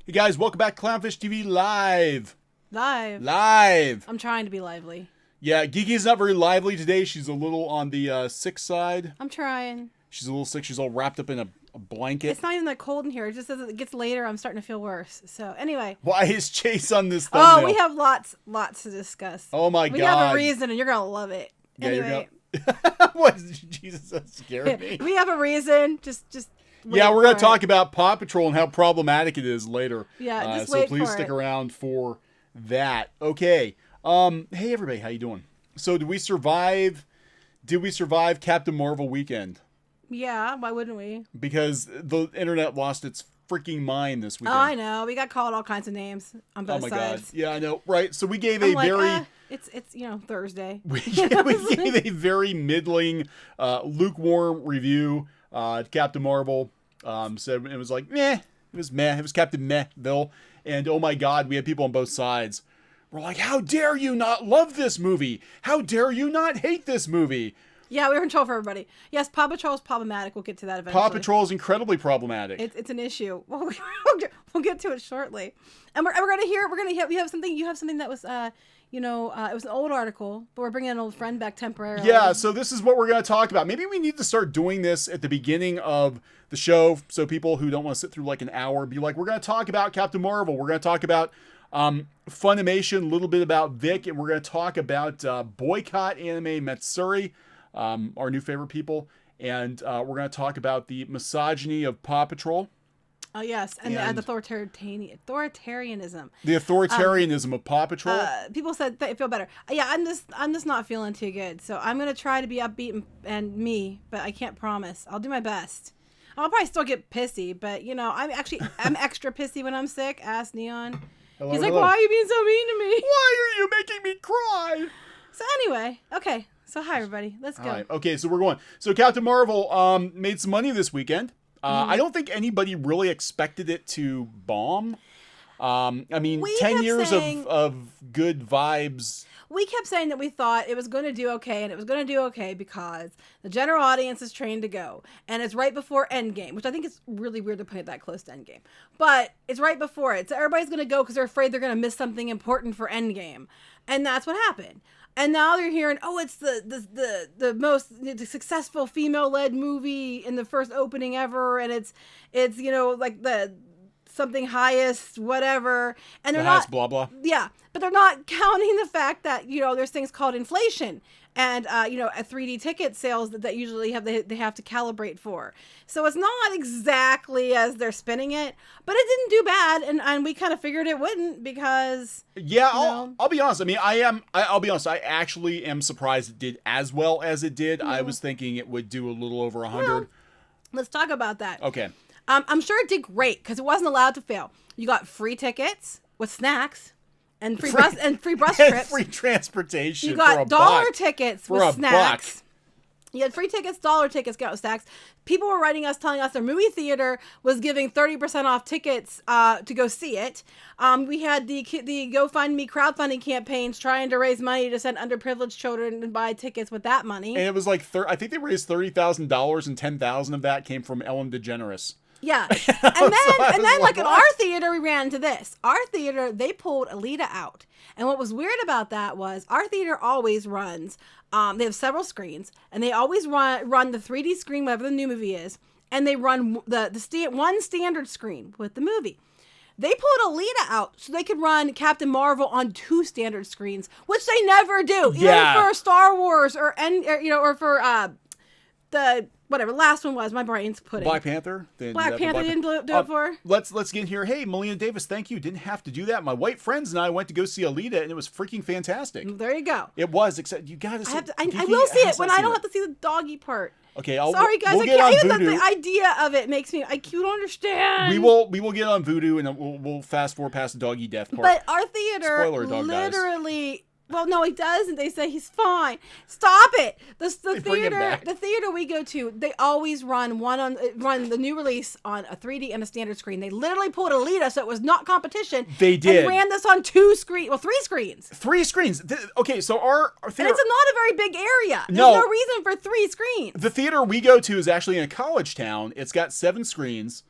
Hey guys, welcome back to Clownfish TV Live. Live. I'm trying to be lively. Yeah, Geeky's not very lively today. She's a little on the sick side. I'm trying. She's a little sick. She's all wrapped up in a blanket. It's not even that cold in here. It just as it gets later, I'm starting to feel worse. So anyway. Why is Chase on this thumbnail? Oh, we have lots to discuss. Oh my God. We have a reason, and you're going to love it. Yeah, anyway. What? Jesus, that scared me. We have a reason. Just yeah, we're going to talk about Paw Patrol and how problematic it is later. Yeah, just so wait please for stick it. around for that. Okay. Hey everybody, how you doing? So did we survive Captain Marvel weekend? Yeah, why wouldn't we? Because the internet lost its freaking mind this weekend. Oh, I know. We got called all kinds of names on both sides. God. Yeah, I know. Right. So we gave it's Thursday. We gave a very middling, lukewarm review. Captain Marvel said it was like meh. It was meh. It was Captain Mehville. And oh my God, we had people on both sides. We're like, how dare you not love this movie? How dare you not hate this movie? Yeah, we were in trouble for everybody. Yes, Paw Patrol is problematic. We'll get to that eventually. Paw Patrol is incredibly problematic. It's an issue. We'll get to it shortly. And we have something that was it was an old article, but we're bringing an old friend back temporarily. Yeah, so this is what we're going to talk about. Maybe we need to start doing this at the beginning of the show so people who don't want to sit through like an hour be like, we're going to talk about Captain Marvel. We're going to talk about Funimation, a little bit about Vic, and we're going to talk about boycott anime Matsuri, our new favorite people, and we're going to talk about the misogyny of Paw Patrol. Oh yes, and the authoritarianism. The authoritarianism of Paw Patrol. People said they feel better. Yeah, I'm just not feeling too good. So I'm gonna try to be upbeat and me, but I can't promise. I'll do my best. I'll probably still get pissy, but I'm extra pissy when I'm sick. Ask Kneon. Hello, He's like, why are you being so mean to me? Why are you making me cry? So anyway, okay. So hi everybody, let's go. All right. Okay, so we're going. So Captain Marvel made some money this weekend. I don't think anybody really expected it to bomb. I mean, 10 years of good vibes. We kept saying that we thought it was going to do okay, and it was going to do okay because the general audience is trained to go. And it's right before Endgame, which I think is really weird to put it that close to Endgame. But it's right before it. So everybody's going to go because they're afraid they're going to miss something important for Endgame. And that's what happened. And now they're hearing, oh, it's the most successful female-led movie in the first opening ever, and it's like the something highest whatever, and they're not blah blah. Yeah, but they're not counting the fact that there's things called inflation and a 3D ticket sales that usually they have to calibrate for. So it's not exactly as they're spinning it, but it didn't do bad, and we kind of figured it wouldn't because I'll be honest. I mean, I'll be honest. I actually am surprised it did as well as it did. I was thinking it would do a little over 100. Well, let's talk about that. Okay. I'm sure it did great because it wasn't allowed to fail. You got free tickets with snacks. And free bus trips. Free transportation. You got dollar tickets with snacks. $1. You had free tickets, dollar tickets, got with snacks. People were writing us, telling us their movie theater was giving 30% off tickets to go see it. We had the GoFundMe crowdfunding campaigns trying to raise money to send underprivileged children and buy tickets with that money. And it was like I think they raised $30,000, and $10,000 of that came from Ellen DeGeneres. Yeah. And then like in our theater, we ran into this. Our theater, they pulled Alita out. And what was weird about that was our theater always runs, they have several screens, and they always run the 3D screen, whatever the new movie is, and they run one standard screen with the movie. They pulled Alita out so they could run Captain Marvel on 2 standard screens, which they never do. Yeah. Even for Star Wars or for the whatever last one was, my brain's pudding. Black Panther. Black Panther didn't do it for. Let's get here. Hey, Melina Davis, thank you. Didn't have to do that. My white friends and I went to go see Alita, and it was freaking fantastic. There you go. It was. Except you got to see. I will see it when I don't have to see the doggy part. Okay, sorry guys, I can't. Even the idea of it makes me. I don't understand. We will get on Voodoo, and we'll fast forward past the doggy death part. But our theater literally. Dies. Well, no, he doesn't. They say he's fine. Stop it. The theater we go to, they always run the new release on a 3D and a standard screen. They literally pulled Alita, so it was not competition. They did. And ran this on 2 screens. Well, 3 screens. 3 screens. Okay, so our theater. And it's not a very big area. There's no reason for 3 screens. The theater we go to is actually in a college town. It's got 7 screens.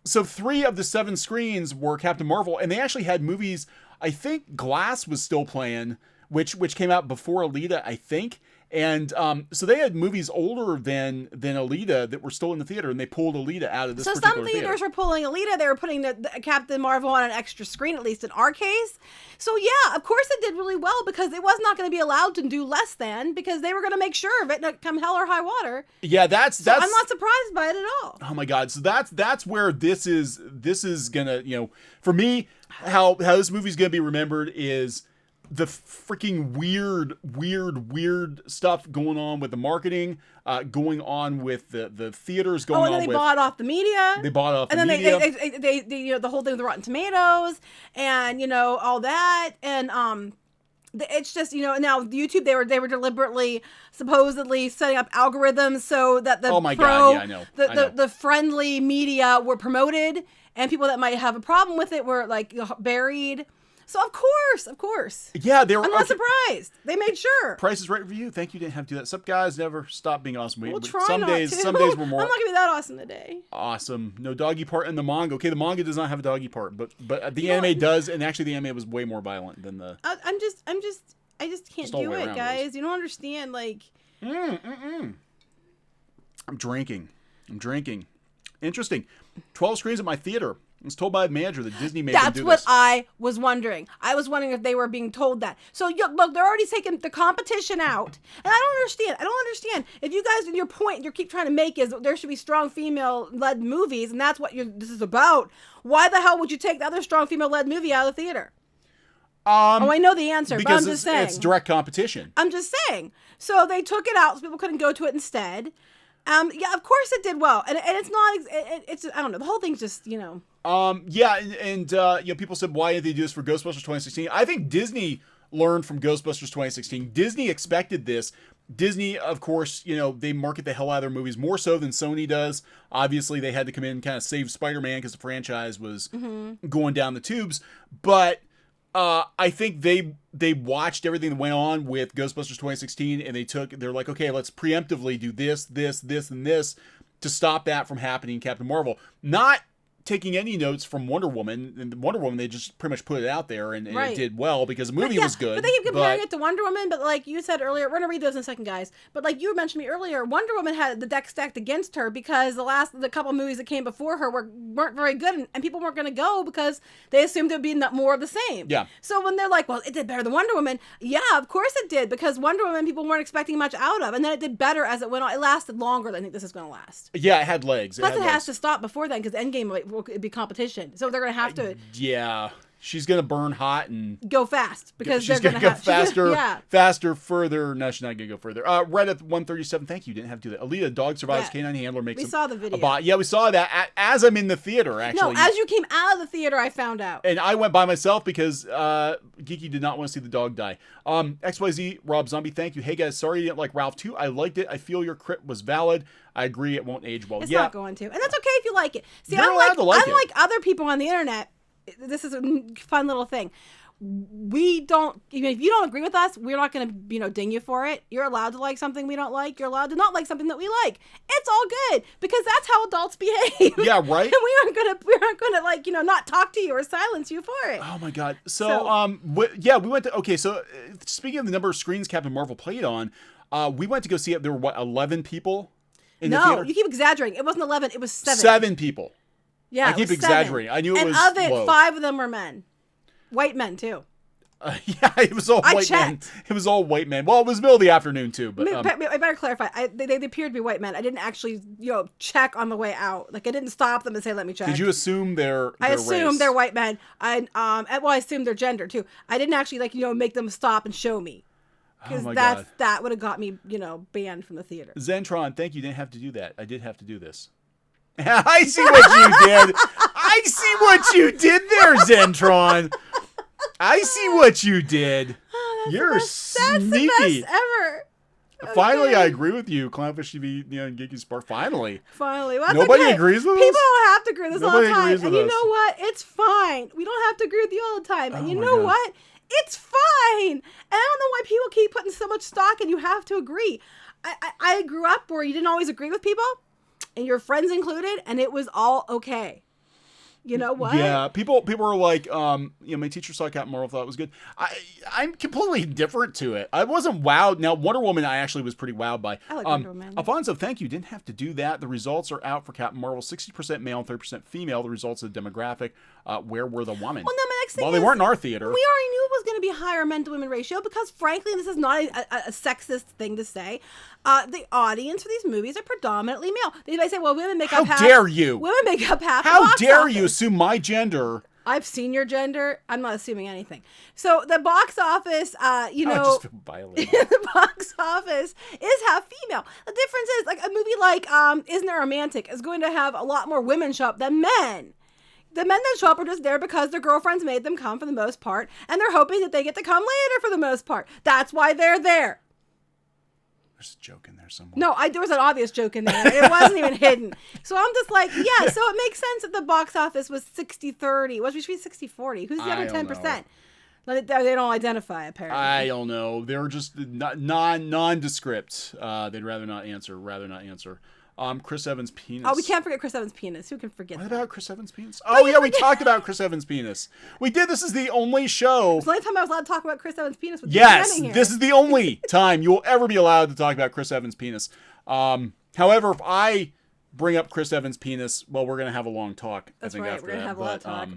So 3 of the 7 screens were Captain Marvel, and they actually had movies. I think Glass was still playing, which came out before Alita, I think. And so they had movies older than Alita that were still in the theater, and they pulled Alita out of this particular theater. So some theaters were pulling Alita. They were putting the Captain Marvel on an extra screen, at least in our case. So yeah, of course it did really well, because it was not going to be allowed to do less than, because they were going to make sure of it come hell or high water. Yeah, that's I'm not surprised by it at all. Oh my God. So that's where this is gonna, for me, how this movie's gonna be remembered is the freaking weird stuff going on with the marketing, going on with the theaters, going on with... Oh, and then they bought off the media. They bought off the media. And then they the whole thing with the Rotten Tomatoes and, all that. And it's just, now YouTube, they were deliberately, supposedly setting up algorithms so that the God, yeah, I know. The friendly media were promoted, and people that might have a problem with it were, like, buried. So of course. Yeah, they were. I'm not surprised. They made sure. Price is Right review. Thank you. Didn't have to do that. Some guys never stop being awesome. We'll try some not days, to. some days were more. I'm not gonna be that awesome today. Awesome. No doggy part in the manga. Okay, the manga does not have a doggy part, but the anime does, and actually the anime was way more violent than the. I just can't do it, guys. You don't understand, like. I'm drinking. Interesting. 12 screens at my theater. I was told by a manager that Disney made them do this. That's what I was wondering. I was wondering if they were being told that. So, look, they're already taking the competition out. And I don't understand. If you guys, your point you keep trying to make is there should be strong female-led movies, and that's what this is about, why the hell would you take the other strong female-led movie out of the theater? I know the answer, but I'm just saying. Because it's direct competition. I'm just saying. So they took it out so people couldn't go to it instead. Yeah, of course it did well. And it's not, it's I don't know, the whole thing's just, Yeah, and people said, why didn't they do this for Ghostbusters 2016? I think Disney learned from Ghostbusters 2016. Disney expected this. Disney, of course, they market the hell out of their movies more so than Sony does. Obviously, they had to come in and kind of save Spider-Man because the franchise was going down the tubes. But I think they watched everything that went on with Ghostbusters 2016, and they're like, okay, let's preemptively do this, and this to stop that from happening in Captain Marvel. Not taking any notes from Wonder Woman. And Wonder Woman, they just pretty much put it out there, and it did well because the movie was good. But they keep comparing it to Wonder Woman, but like you said earlier, we're going to read those in a second, guys. But like you mentioned me earlier, Wonder Woman had the deck stacked against her because the couple movies that came before her weren't very good, and people weren't going to go because they assumed it would be more of the same. Yeah. So when they're like, well, it did better than Wonder Woman, yeah, of course it did, because Wonder Woman people weren't expecting much out of, and then it did better as it went on. It lasted longer than I think this is going to last. Yeah, it had legs. Plus, it has to stop before then because Endgame will be competition. So they're going to have to... Yeah. She's going to burn hot and... Go fast. Because she's they're going to go faster, faster, further. No, she's not going to go further. Reddit 137, thank you. Didn't have to do that. Alita, dog survives, canine handler makes... We saw the video. Yeah, we saw that as I'm in the theater, actually. No, as you came out of the theater, I found out. And I went by myself because Geeky did not want to see the dog die. XYZ, Rob Zombie, thank you. Hey, guys, sorry you didn't like Ralph 2. I liked it. I feel your crit was valid. I agree it won't age well. It's not going to. And that's okay if you like it. See, You're allowed to like it. Unlike other people on the internet, this is a fun little thing. We don't, if you don't agree with us, we're not going to, ding you for it. You're allowed to like something we don't like. You're allowed to not like something that we like. It's all good because that's how adults behave. Yeah, right. And we aren't going to not talk to you or silence you for it. Oh my God. So we went to, okay. So speaking of the number of screens Captain Marvel played on, we went to go see it. There were 11 people in the theater? No, you keep exaggerating. It wasn't 11. It was 7. 7 people. Yeah, I keep exaggerating. 7. I knew it was And of it, low. 5 of them were men. White men, too. Yeah, it was all white men. It was all white men. Well, it was middle of the afternoon, too. But I better clarify. They appeared to be white men. I didn't actually, check on the way out. Like, I didn't stop them and say, let me check. Did you assume their I race? assumed they're white men. I assumed their gender, too. I didn't actually, make them stop and show me. Because that would have got me, banned from the theater. Zentron, thank you. Didn't have to do that. I did have to do this. I see what you did. I see what you did there, Zentron. I see what you did. Oh, You're sneaky. That's the best ever. Okay. Finally, I agree with you. Clownfish TV, and Geeky Spark. Finally. Well, Nobody agrees with us? People don't have to agree with us all the time. Agrees with and you us. know what? It's fine. We don't have to agree with you all the time. And you know God. what? It's fine. And I don't know why people keep putting so much stock and you have to agree. I grew up where you didn't always agree with people, and your friends included, and it was all okay. You know what? Yeah, people were like, my teacher saw Captain Marvel, thought it was good. I'm completely indifferent to it. I wasn't wowed. Now, Wonder Woman, I actually was pretty wowed by. I like Wonder Woman. Alfonso, thank you. Didn't have to do that. The results are out for Captain Marvel. 60% male, 30% female. The results of the demographic. Where were the women? Well, no, my next thing Well, they weren't in our theater. We already knew it was going to be a higher men to women ratio because, frankly, and this is not a sexist thing to say, the audience for these movies are predominantly male. They might say, well, women make up half. How dare you? Women make up half. How the box dare office. you assume my gender? I've seen your gender. I'm not assuming anything. So the box office, I just feel violated. the box office is half female. The difference is, like, a movie like Isn't It Romantic is going to have a lot more women show up than men. The men that show up are just there because their girlfriends made them come for the most part, and they're hoping that they get to come later for the most part. That's why they're there. There's a joke in there somewhere. No, there was an obvious joke in there. It wasn't even hidden. So I'm just like, yeah, so it makes sense that the box office was 60-30. Well, it should be 60-40. Who's the other 10%? They don't identify, apparently. I don't know. They're just nondescript. They'd rather not answer. Chris Evans' penis. Oh, we can't forget Chris Evans' penis. Who can forget What that? about Chris Evans' penis? Oh, yeah, we talked about Chris Evans' penis. We did. This is the only show. It's the only time I was allowed to talk about Chris Evans' penis with you Yes, standing here. this is the only time you will ever be allowed to talk about Chris Evans' penis. However, if I bring up Chris Evans' penis, well, we're going to have a long talk. That's I think right. after We're going to that. have a lot of talk.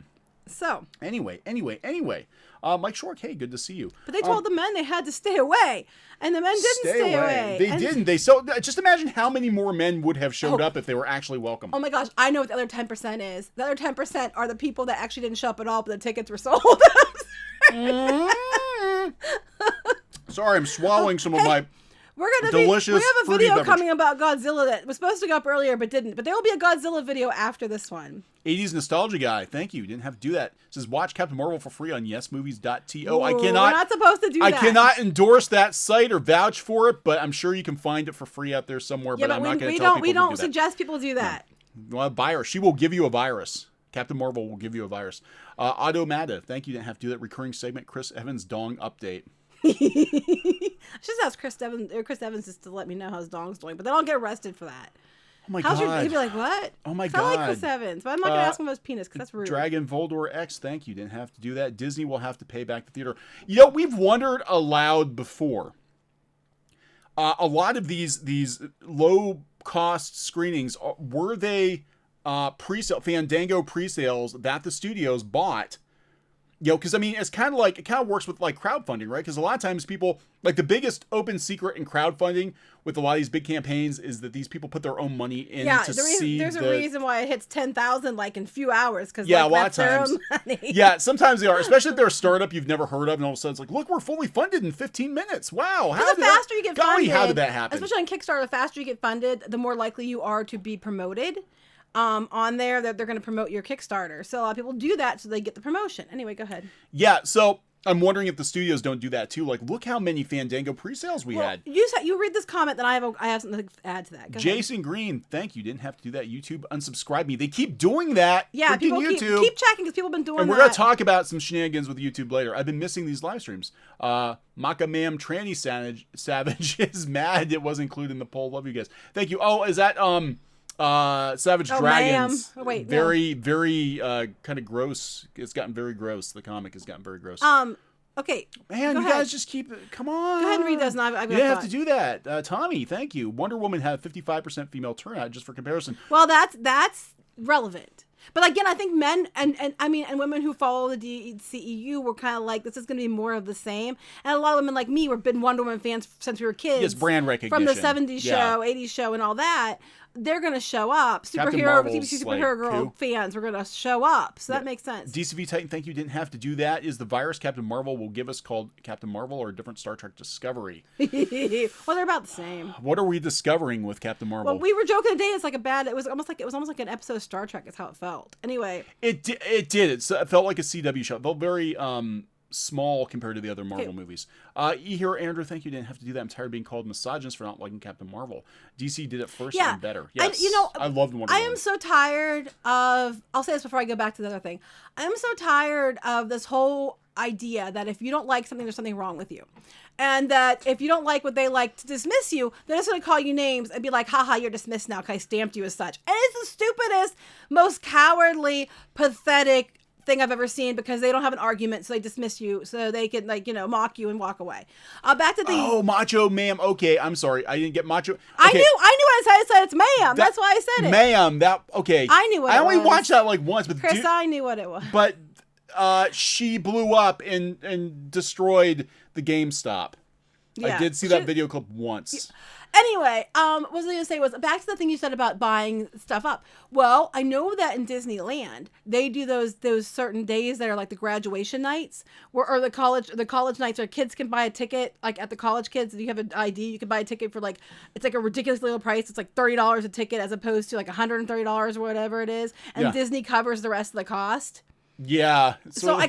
So. Anyway. Mike Shork, hey, good to see you. But they told the men they had to stay away, and the men didn't stay away. They didn't. Just imagine how many more men would have showed up if they were actually welcome. Oh my gosh, I know what the other 10% is. The other 10% are the people that actually didn't show up at all, but the tickets were sold. Sorry, I'm swallowing some of my We delicious have a fruity video beverage. coming about Godzilla that was supposed to go up earlier but didn't. But there will be a Godzilla video after this one. 80s nostalgia guy. Thank you. Didn't have to do that. It says watch Captain Marvel for free on yesmovies.to. Ooh, we're not supposed to do that. I cannot endorse that site or vouch for it, but I'm sure you can find it for free out there somewhere. Yeah, but I'm not going to we tell don't. people We to don't do that. suggest people do that. Well, a virus. She will give you a virus. Captain Marvel will give you a virus. Automata. Thank you. Didn't have to do that. Recurring segment. Chris Evans dong update. I should ask Chris Evans just to let me know how his dong's doing, but then I'll get arrested for that. Oh my How's god. He'd be like, what? Oh my 'Cause god. I like Chris Evans, but I'm not going to ask him about his penis because that's rude. Dragon Voldor X, thank you. Didn't have to do that. Disney will have to pay back the theater. You know, we've wondered aloud before. A lot of these low cost screenings, were they pre-sale, Fandango pre-sales that the studios bought? You know, because I mean, it kind of works with like crowdfunding, right? Because a lot of times people, like the biggest open secret in crowdfunding with a lot of these big campaigns is that these people put their own money in to see. There's a reason why it hits 10,000 like in a few hours because a lot that's of times. their own money. Yeah, sometimes they are, especially if they're a startup you've never heard of, and all of a sudden it's like, look, we're fully funded in 15 minutes. Wow, how did that happen? Especially on Kickstarter, the faster you get funded, the more likely you are to be promoted. On there that they're going to promote your Kickstarter. So a lot of people do that so they get the promotion. Anyway, go ahead. Yeah, so I'm wondering if the studios don't do that too. Like, look how many Fandango pre-sales we had. You read this comment, then I have something to add to that. Go Jason ahead. Green, thank you. Didn't have to do that. YouTube unsubscribe me. They keep doing that. Yeah, people YouTube. keep checking because people have been doing that. And we're going to talk about some shenanigans with YouTube later. I've been missing these live streams. Makamam Tranny Savage is mad it wasn't included in the poll. Love you guys. Thank you. Oh, is that Savage Dragons? Oh, wait, very kind of gross. It's gotten very gross. The comic has gotten very gross. Okay. Man, you guys just keep it. Come on. Go ahead and read those. And you have to do that. Tommy, thank you. Wonder Woman had 55% female turnout, just for comparison. Well, that's relevant. But again, I think men and women who follow the DCEU were kind of like, this is going to be more of the same. And a lot of women like me have been Wonder Woman fans since we were kids. Yes, brand recognition. From the 70s show, 80s show, and all that. They're going to show up. Superhero girl fans are going to show up. So that makes sense. DCV Titan, thank you. Didn't have to do that. Is the virus Captain Marvel will give us called Captain Marvel or a different Star Trek Discovery? Well, they're about the same. What are we discovering with Captain Marvel? Well, we were joking today. It was almost like an episode of Star Trek. Is how it felt. Anyway, it did. It felt like a CW show. It felt very small compared to the other Marvel movies. E-Hero Andrew, thank you. Didn't have to do that. I'm tired of being called misogynist for not liking Captain Marvel. DC did it first and better. Yes, I loved Wonder Woman. I am so tired of, I'll say this before I go back to the other thing. I am so tired of this whole idea that if you don't like something, there's something wrong with you. And that if you don't like what they like, to dismiss you, they're just going to call you names and be like, haha, you're dismissed now because I stamped you as such. And it's the stupidest, most cowardly, pathetic thing I've ever seen, because they don't have an argument, so they dismiss you so they can, like, you know, mock you and walk away. Back to the macho ma'am. Okay, I'm sorry, I didn't get macho. Okay. I knew what I said. I said it's ma'am. That's why I said it. Ma'am. That okay. I knew what it was. I only watched that like once, but Chris, I knew what it was. But she blew up and destroyed the GameStop. Yeah, I did see that video clip once. Anyway, what was I going to say was, back to the thing you said about buying stuff up. Well, I know that in Disneyland, they do those certain days that are like the graduation nights, or the college nights where kids can buy a ticket, like at the college kids, if you have an ID, you can buy a ticket for like, it's like a ridiculously low price. It's like $30 a ticket as opposed to like $130 or whatever it is. And Disney covers the rest of the cost. Yeah. So I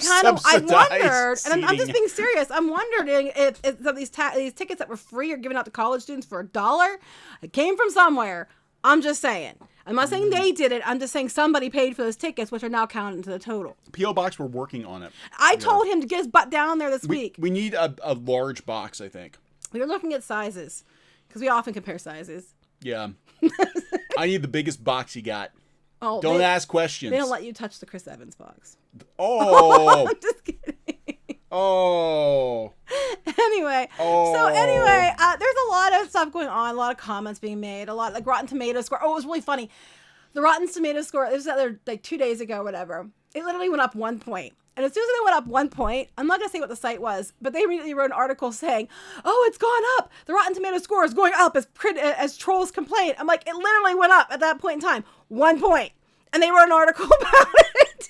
wondered, and I'm just being serious. I'm wondering if some of these tickets that were free or given out to college students for $1, it came from somewhere. I'm just saying. I'm not saying they did it. I'm just saying somebody paid for those tickets, which are now counted into the total. P.O. Box, we're working on it. I told him to get his butt down there this week. We need a large box, I think. We were looking at sizes, because we often compare sizes. Yeah. I need the biggest box you got. Oh, don't ask questions. They don't let you touch the Chris Evans box. Oh. I'm just kidding. Oh. Anyway. Oh. So there's a lot of stuff going on, a lot of comments being made, a lot like Rotten Tomatoes score. Oh, it was really funny. The Rotten Tomatoes score, it was like 2 days ago or whatever. It literally went up 1 point. And as soon as it went up 1 point, I'm not going to say what the site was, but they immediately wrote an article saying, oh, it's gone up. The Rotten Tomatoes score is going up as trolls complain. I'm like, it literally went up at that point in time. 1 point. And they wrote an article about it.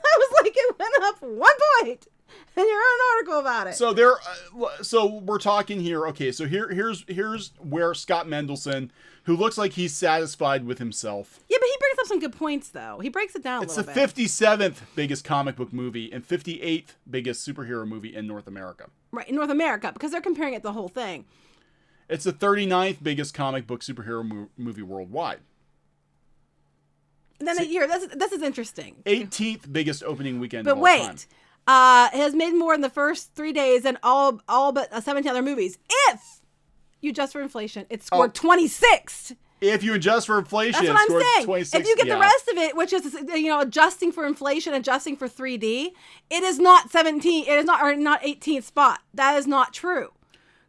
I was like, it went up 1 point. And you wrote an article about it. So we're talking here. Okay, so here's where Scott Mendelson, who looks like he's satisfied with himself. Yeah, but he brings up some good points, though. He breaks it down a little bit. It's the 57th biggest comic book movie and 58th biggest superhero movie in North America. Right, in North America, because they're comparing it to the whole thing. It's the 39th biggest comic book superhero movie worldwide. And then here, this is interesting. 18th biggest opening weekend of all time. It has made more in the first 3 days than all but 17 other movies. If you adjust for inflation, it scored 26th. If you adjust for inflation, that's what I'm saying. 26th. If you get the rest of it, which is adjusting for inflation, adjusting for 3D, it is not 17. It is not 18th spot. That is not true.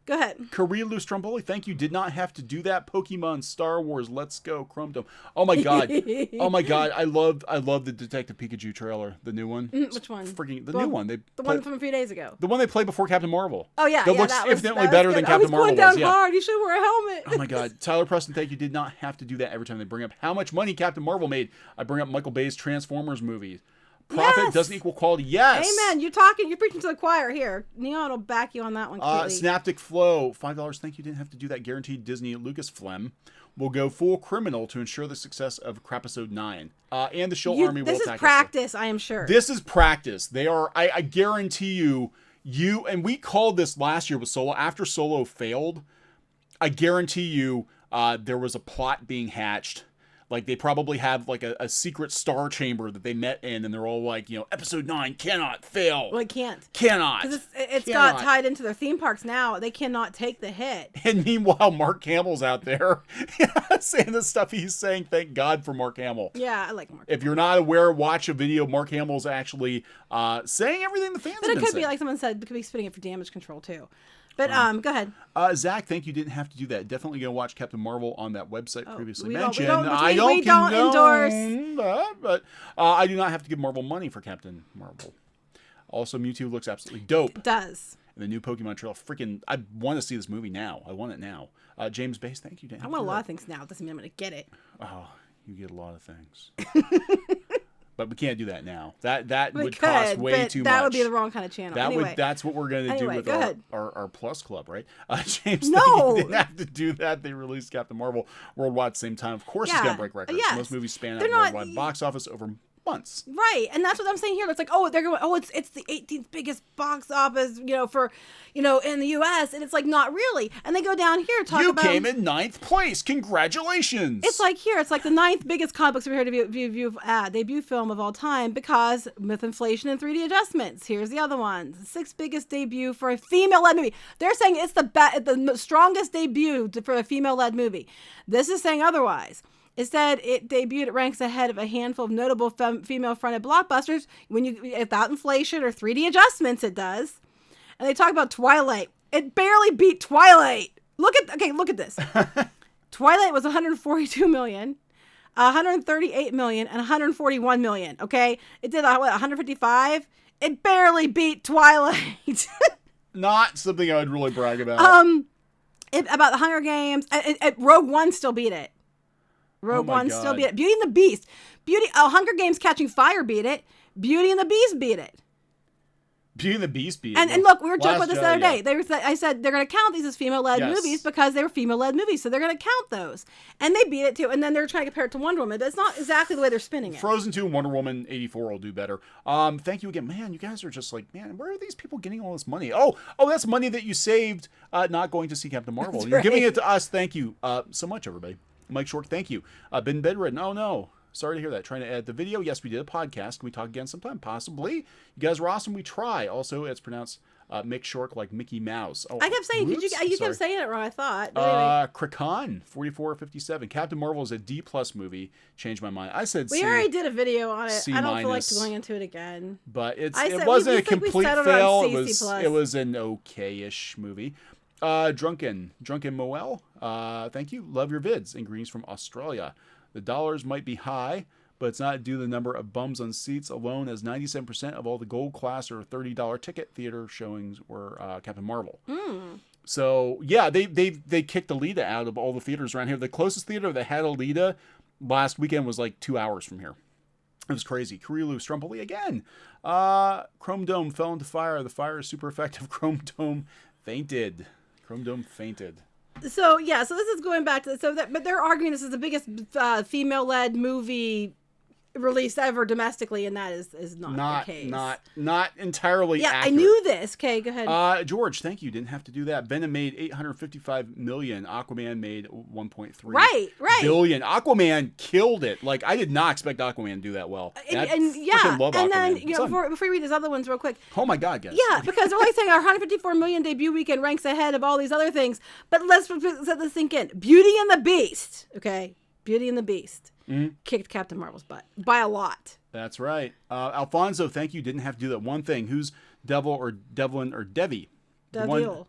Go ahead. Kirilu Stromboli, thank you. Did not have to do that. Pokemon, Star Wars, Let's Go, Chrome Dome. Oh my god. Oh my god. I love the Detective Pikachu trailer, the new one. Which one? New one. The one from a few days ago. The one they played before Captain Marvel. Oh yeah. That looks infinitely better than Captain Marvel was. Going down hard. You should wear a helmet. Oh my god. Tyler Preston, thank you. Did not have to do that every time they bring up how much money Captain Marvel made. I bring up Michael Bay's Transformers movies. Profit doesn't equal quality. Yes. Amen. You're preaching to the choir here. Neon will back you on that one. Synaptic Flow, $5. Thank you. Didn't have to do that. Guaranteed Disney Lucasfilm will go full criminal to ensure the success of Crapisode 9. And the Shield Army will attack. This is practice, I am sure. This is practice. They are, I guarantee you, and we called this last year with Solo. After Solo failed, I guarantee you there was a plot being hatched. Like, they probably have, like, a secret star chamber that they met in, and they're all like, Episode 9 cannot fail. Well, it can't. Cannot. Because it's got tied into their theme parks now. They cannot take the hit. And meanwhile, Mark Hamill's out there saying the stuff he's saying. Thank God for Mark Hamill. Yeah, I like Mark Hamill. If you're not aware, watch a video. Mark Hamill's actually saying everything the fans have been saying. But it could be, like someone said, it could be spitting it for damage control, too. But go ahead. Zach, thank you. Didn't have to do that. Definitely going to watch Captain Marvel on that website previously mentioned. We don't endorse that, but I do not have to give Marvel money for Captain Marvel. Also, Mewtwo looks absolutely dope. It does. And the new Pokemon trail, I want to see this movie now. I want it now. James Bass, thank you. I want a lot of things now. It doesn't mean I'm going to get it. Oh, you get a lot of things. But we can't do that now. That would cost way too much. That would be the wrong kind of channel. That's what we're going to do with our Plus Club, right? James, no, they didn't have to do that. They released Captain Marvel worldwide at the same time. Of course, it's going to break records. Yes. Most movies span out worldwide box office over months. Right, and that's what I'm saying here. It's like, oh, they're going, oh, it's the 18th biggest box office, for, in the U.S., and it's like, not really. And they go down here talk about... You came in 9th place. Congratulations. It's like here, it's like the 9th biggest comic book superhero debut film of all time because with inflation and 3D adjustments. Here's the other ones. 6th biggest debut for a female-led movie. They're saying it's the strongest debut for a female-led movie. This is saying otherwise. Instead, it debuted, it ranks ahead of a handful of notable female-fronted blockbusters. Without inflation or 3D adjustments, it does. And they talk about Twilight. It barely beat Twilight. Look at this. Twilight was 142 million, 138 million, and 141 million. Okay, it did 155. It barely beat Twilight. Not something I would really brag about. About the Hunger Games, Rogue One still beat it. Rogue One still beat it. Beauty and the Beast. Hunger Games Catching Fire beat it. Beauty and the Beast beat it. Beauty and the Beast beat it. And look, we were joking about this the other day. I said they're going to count these as female-led movies because they were female-led movies, so they're going to count those. And they beat it too. And then they're trying to compare it to Wonder Woman. That's not exactly the way they're spinning it. Frozen 2 and Wonder Woman 84 will do better. Thank you again. Man, you guys are just like, man, where are these people getting all this money? Oh, that's money that you saved not going to see Captain Marvel. That's You're right. giving it to us. Thank you so much, everybody. Mike Short, thank you. Been bedridden. Oh, no. Sorry to hear that. Trying to edit the video. Yes, we did a podcast. Can we talk again sometime? Possibly. You guys were awesome. We try. Also, it's pronounced Mick Short like Mickey Mouse. Oh, I kept saying, you kept saying it wrong, I thought. But anyway. Krakan, 4457. Captain Marvel is a D+ movie. Changed my mind. I said we already did a video on it. C-. I don't feel like going into it again. But it wasn't a complete fail. It was an okay-ish movie. Drunken Moel, thank you. Love your vids and greetings from Australia. The dollars might be high, but it's not due to the number of bums on seats alone, as 97% of all the gold class or $30 ticket theater showings were Captain Marvel. So yeah, they kicked Alita out of all the theaters around here. The closest theater that had Alita last weekend was like 2 hours from here. It was crazy. Kurilu Strumpoli again. Chrome Dome fell into fire. The fire is super effective. Chrome Dome fainted. So yeah, so this is going back to but they're arguing this is the biggest female-led movie released ever domestically, and that is not the case. Not entirely accurate. I knew this. Okay, go ahead. George, thank you. Didn't have to do that. Venom made 855 million. Aquaman made 1.3 right billion. Aquaman killed it. Like, I did not expect Aquaman to do that well. And yeah, love and Aquaman. then before we read these other ones real quick. Oh my God, guys. Yeah, because they're like saying our 154 million debut weekend ranks ahead of all these other things. But let's let this sink in. Beauty and the Beast. Okay, Beauty and the Beast. Kicked Captain Marvel's butt by a lot. That's right. Alfonso, thank you. Didn't have to do that one thing. Who's Devil or Devlin or Devi? Deville.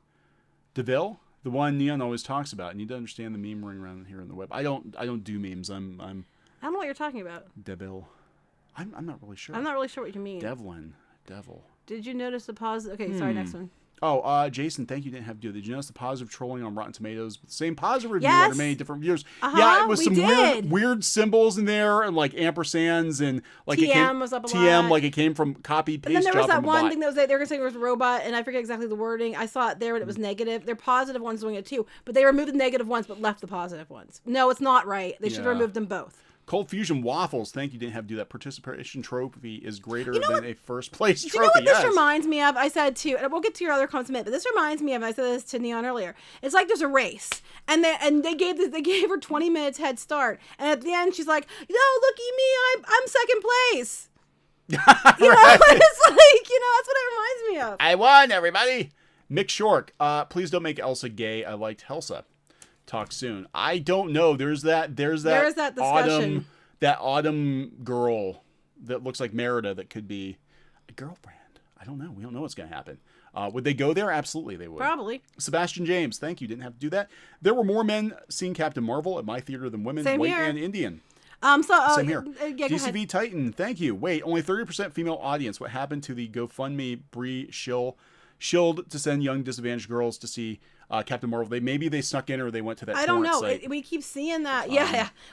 DeVille? The one Kneon always talks about. I need to understand the meme running around here on the web. I don't do memes. I don't know what you're talking about. Deville. I'm not really sure. I'm not really sure what you mean. Devlin. Devil. Did you notice the pause? Okay, sorry, next one. Oh, Jason, thank you. Didn't have to do it. Did you notice the positive trolling on Rotten Tomatoes? The same positive review under many different reviews. Yeah, it was some weird symbols in there, and like ampersands, and like TM was up a TM, lot. like it came from copy paste. And then there was that one thing that was they were going to say it was a robot, and I forget exactly the wording. I saw it there, and it was negative. They're positive ones doing it too, but they removed the negative ones, but left the positive ones. No, it's not right. They should have removed them both. Cold Fusion Waffles, thank you. Didn't have to do that. Participation trophy is greater than a first place trophy. Do you know what this reminds me of? I said to, and we'll get to your other comments in a minute, but this reminds me of, and I said this to Kneon earlier. It's like there's a race, and they gave her 20 minutes head start, and at the end she's like, "No, look at me, I'm second place." It's like that's what it reminds me of. I won, everybody. Mick Short, please don't make Elsa gay. I liked Elsa. Talk soon. I don't know. There's that discussion. Autumn girl that looks like Merida that could be a girlfriend. I don't know. We don't know what's going to happen. Would they go there? Absolutely, they would. Probably. Sebastian James, thank you. Didn't have to do that. There were more men seeing Captain Marvel at my theater than women, Same white here. and Indian. Same here. DCV Titan, thank you. Wait, only 30% female audience. What happened to the GoFundMe Bree Shield to send young disadvantaged girls to see Captain Marvel? Maybe they snuck in, or they went to that. I don't know. Site. We keep seeing that.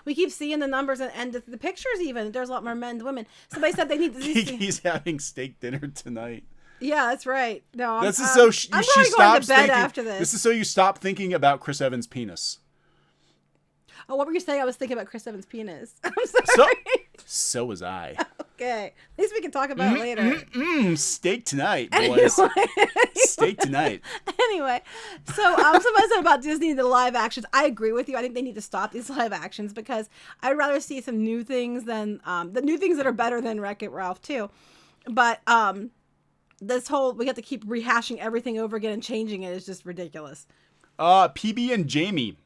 We keep seeing the numbers and the pictures. Even there's a lot more men than women. Somebody said they need to. He's having steak dinner tonight. Yeah, that's right. No, this is so. I'm probably going to bed after this. This is so you stop thinking about Chris Evans' penis. Oh, what were you saying? I was thinking about Chris Evans' penis. I'm sorry. So was I. Okay. At least we can talk about it later. Steak tonight, boys. Steak tonight. Anyway, so somebody said about Disney, the live actions. I agree with you. I think they need to stop these live actions because I'd rather see some new things than the new things that are better than Wreck-It Ralph too. But this whole we have to keep rehashing everything over again and changing it is just ridiculous. PB and Jamie,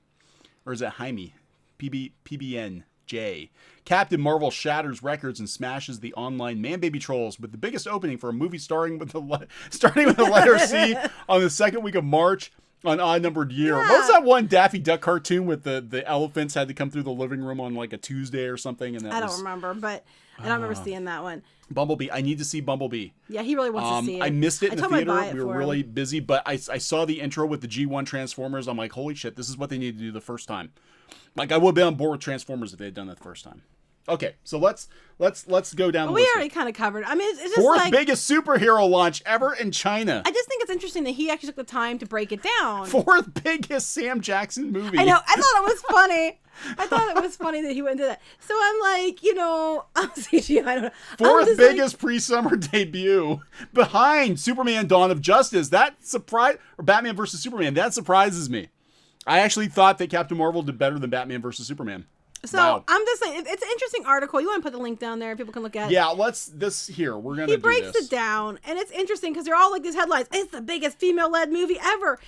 or is it Jaime? PBNJ. Captain Marvel shatters records and smashes the online man-baby trolls with the biggest opening for a movie starting with the letter C on the second week of March on odd numbered year. Yeah. What was that one Daffy Duck cartoon with the elephants had to come through the living room on like a Tuesday or something? And I don't remember, but I don't remember seeing that one. Bumblebee. I need to see Bumblebee. Yeah, he really wants to see it. I missed it in the theater. We were really him. busy, but I saw the intro with the G1 Transformers. I'm like, holy shit, this is what they need to do the first time. Like, I would have been on board with Transformers if they had done that the first time. Okay, so let's go down. We already kind of covered. I mean, it's just fourth like, biggest superhero launch ever in China. I just think it's interesting that he actually took the time to break it down. Fourth biggest Sam Jackson movie. I know. I thought it was funny. I thought it was funny that he went into that. So I'm like, CGI. I don't know. Fourth biggest pre-summer debut behind Superman: Dawn of Justice. That or Batman vs Superman. That surprises me. I actually thought that Captain Marvel did better than Batman vs Superman. So wow. I'm just saying, it's an interesting article. You want to put the link down there, people can look at it. Yeah, we're gonna. He breaks it down, and it's interesting because they're all like these headlines. It's the biggest female-led movie ever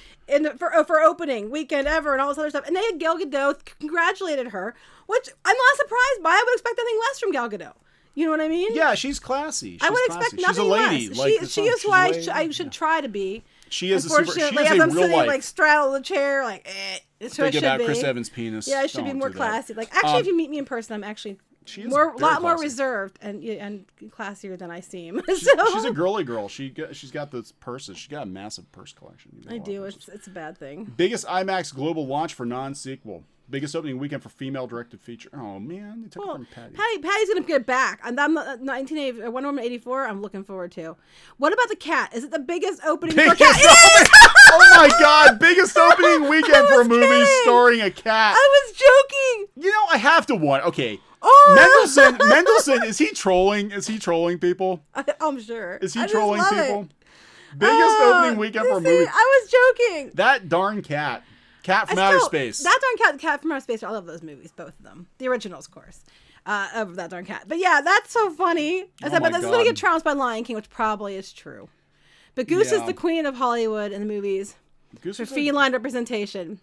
for opening weekend ever, and all this other stuff. And they had Gal Gadot, congratulated her, which I'm not surprised by. I would expect nothing less from Gal Gadot. You know what I mean? Yeah, she's classy. I would expect nothing she's a lady. less. She is who I should try to be. She is Unfortunately, as I'm real sitting life. Like straddle the chair, like it's who I Think should about be. Chris Evans' penis. Yeah, I should be more classy. Like actually, if you meet me in person, I'm actually a lot more reserved and classier than I seem. She's a girly girl. She's got those purses. She's got a massive purse collection. I do. It's a bad thing. Biggest IMAX global launch for non-sequel. Biggest opening weekend for female directed feature. Oh man, they took it from Patty. Patty's gonna get back. And I'm 1980 Wonder Woman 84. I'm looking forward to. What about the cat? Is it the biggest opening for a cat? Oh my god, biggest opening weekend for a movie starring a cat. I was joking. I have to want. Okay. Oh. Mendelsohn, is he trolling? Is he trolling people? I'm sure. Is he trolling people? It. Biggest opening weekend for a movie. I was joking. That darn cat. Cat from Outer Space. That darn cat from Outer Space. I love those movies, both of them. The originals, of course. Of that darn cat. But yeah, that's so funny. I said, but this is going to get trounced by Lion King, which probably is true. But Goose is the queen of Hollywood in the movies. Goose for feline representation.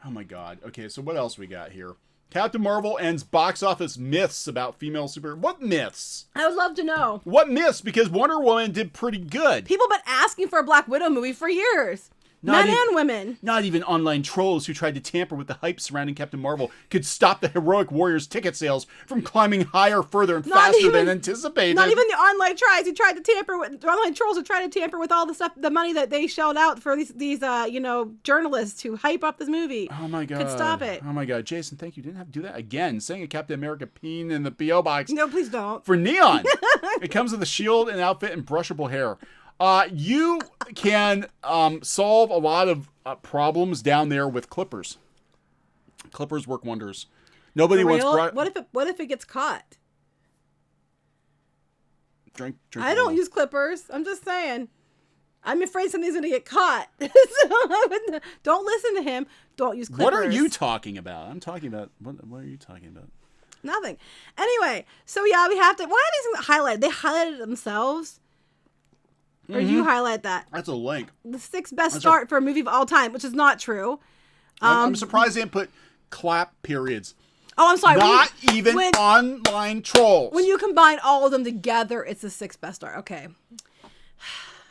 Oh my god. Okay, so what else we got here? Captain Marvel ends box office myths about female super. What myths? I would love to know. What myths? Because Wonder Woman did pretty good. People have been asking for a Black Widow movie for years. Men and women. Not even online trolls who tried to tamper with the hype surrounding Captain Marvel could stop the heroic warriors' ticket sales from climbing higher, further, and faster than anticipated. Not even the online trolls who tried to tamper with all the stuff, the money that they shelled out for these journalists who hype up this movie. Oh my god! Could stop it. Oh my god, Jason, thank you. Didn't have to do that again. Saying a Captain America peen in the PO box. No, please don't. For Kneon, it comes with a shield, an outfit, and brushable hair. You can solve a lot of problems down there with clippers. Clippers work wonders. Nobody wants. What if it gets caught? Drink. I don't use clippers. I'm just saying. I'm afraid something's going to get caught. So don't listen to him. Don't use clippers. What are you talking about? I'm talking about. What are you talking about? Nothing. Anyway, so yeah, we have to. Why are these highlighted? They highlighted it themselves. Or you highlight that? That's a link. The 6th best start for a movie of all time, which is not true. I'm surprised they didn't put clap periods. Oh, I'm sorry. Not even online trolls. When you combine all of them together, it's the 6th best start. Okay.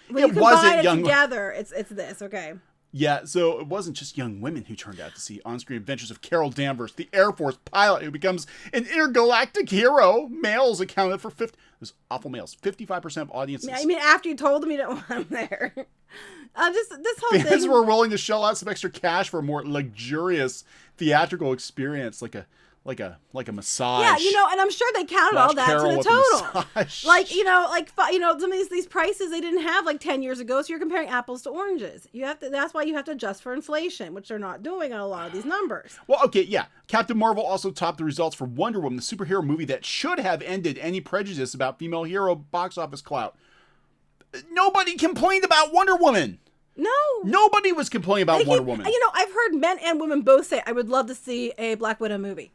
When you combine it together, it's this. Okay. Yeah, so it wasn't just young women who turned out to see on-screen adventures of Carol Danvers, the Air Force pilot who becomes an intergalactic hero. Males accounted for those awful males, 55% of audiences. I mean, after you told them you didn't want them there. This whole Fans thing. were willing to shell out some extra cash for a more luxurious theatrical experience, like a massage. Yeah, you know, and I'm sure they counted all that Carol to the with a total. massage. Like, you know, some of these prices they didn't have like 10 years ago, so you're comparing apples to oranges. That's why you have to adjust for inflation, which they're not doing on a lot of these numbers. Well, okay, yeah. Captain Marvel also topped the results for Wonder Woman, the superhero movie that should have ended any prejudice about female hero box office clout. Nobody complained about Wonder Woman. No. Nobody was complaining about Wonder Woman. You know, I've heard men and women both say, I would love to see a Black Widow movie.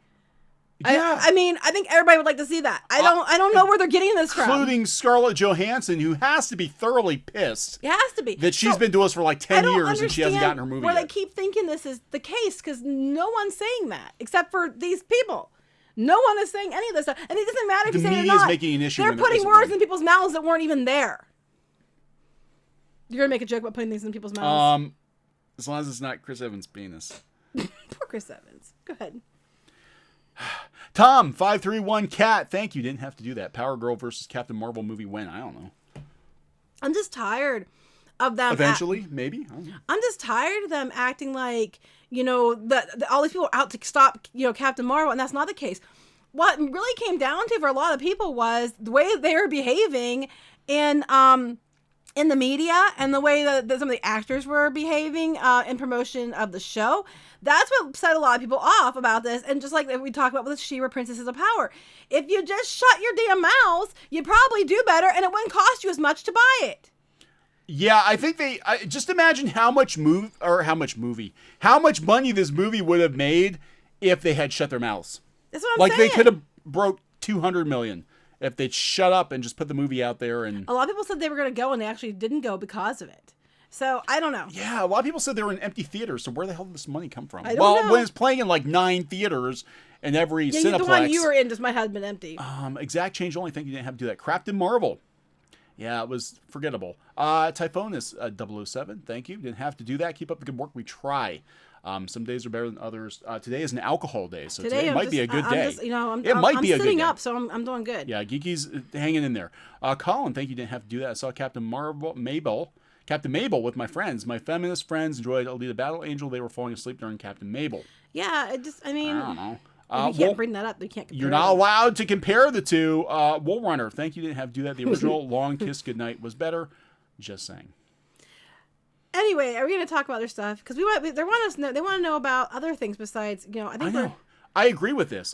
Yeah. I mean, I think everybody would like to see that. I don't know where they're getting this from. Including Scarlett Johansson, who has to be thoroughly pissed. It has to be. That she's been doing this for like 10 years and she hasn't gotten her movie where yet. They keep thinking this is the case because no one's saying that except for these people. No one is saying any of this stuff. And it doesn't matter if you say it or not. The media is making an issue. They're putting words in people's mouths that weren't even there. You're going to make a joke about putting things in people's mouths? As long as it's not Chris Evans' penis. Poor Chris Evans. Go ahead. Tom531 Cat, thank you. Didn't have to do that. Power Girl versus Captain Marvel movie when? I don't know. I'm just tired of them. Eventually, maybe. I don't know. I'm just tired of them acting like, you know, all these people are out to stop, you know, Captain Marvel, and that's not the case. What really came down to for a lot of people was the way they were behaving in the media and the way that some of the actors were behaving in promotion of the show. That's what set a lot of people off about this. And just like we talked about with She-Ra Princesses of Power, if you just shut your damn mouths, you'd probably do better and it wouldn't cost you as much to buy it. Yeah, I think just imagine how much money this movie would have made if they had shut their mouths. That's what I'm saying. Like they could have broke 200 million if they'd shut up and just put the movie out there. And a lot of people said they were going to go and they actually didn't go because of it. So I don't know. Yeah, a lot of people said they were in empty theaters. So where the hell did this money come from? I don't know. When it's playing in like 9 theaters and every Cineplex. The one you were in just might have been empty. Exact change only. Think you didn't have to do that. Captain Marvel. Yeah, it was forgettable. Typhonus 007. Thank you. Didn't have to do that. Keep up the good work. We try. Some days are better than others. Today is an alcohol day, so today might be a good day. I'm sitting up, so I'm doing good. Yeah, Geeky's hanging in there. Colin, thank you. Didn't have to do that. I saw Captain Mabel with my friends. My feminist friends enjoyed Alita Battle Angel. They were falling asleep during Captain Mabel. Yeah, I don't know. You can't bring that up. You can't. You're not allowed to compare the two. Wool Runner, thank you. Didn't have to do that. The original Long Kiss Goodnight was better. Just saying. Anyway, are we going to talk about other stuff? Because they want to know about other things besides, you know, I think I agree with this.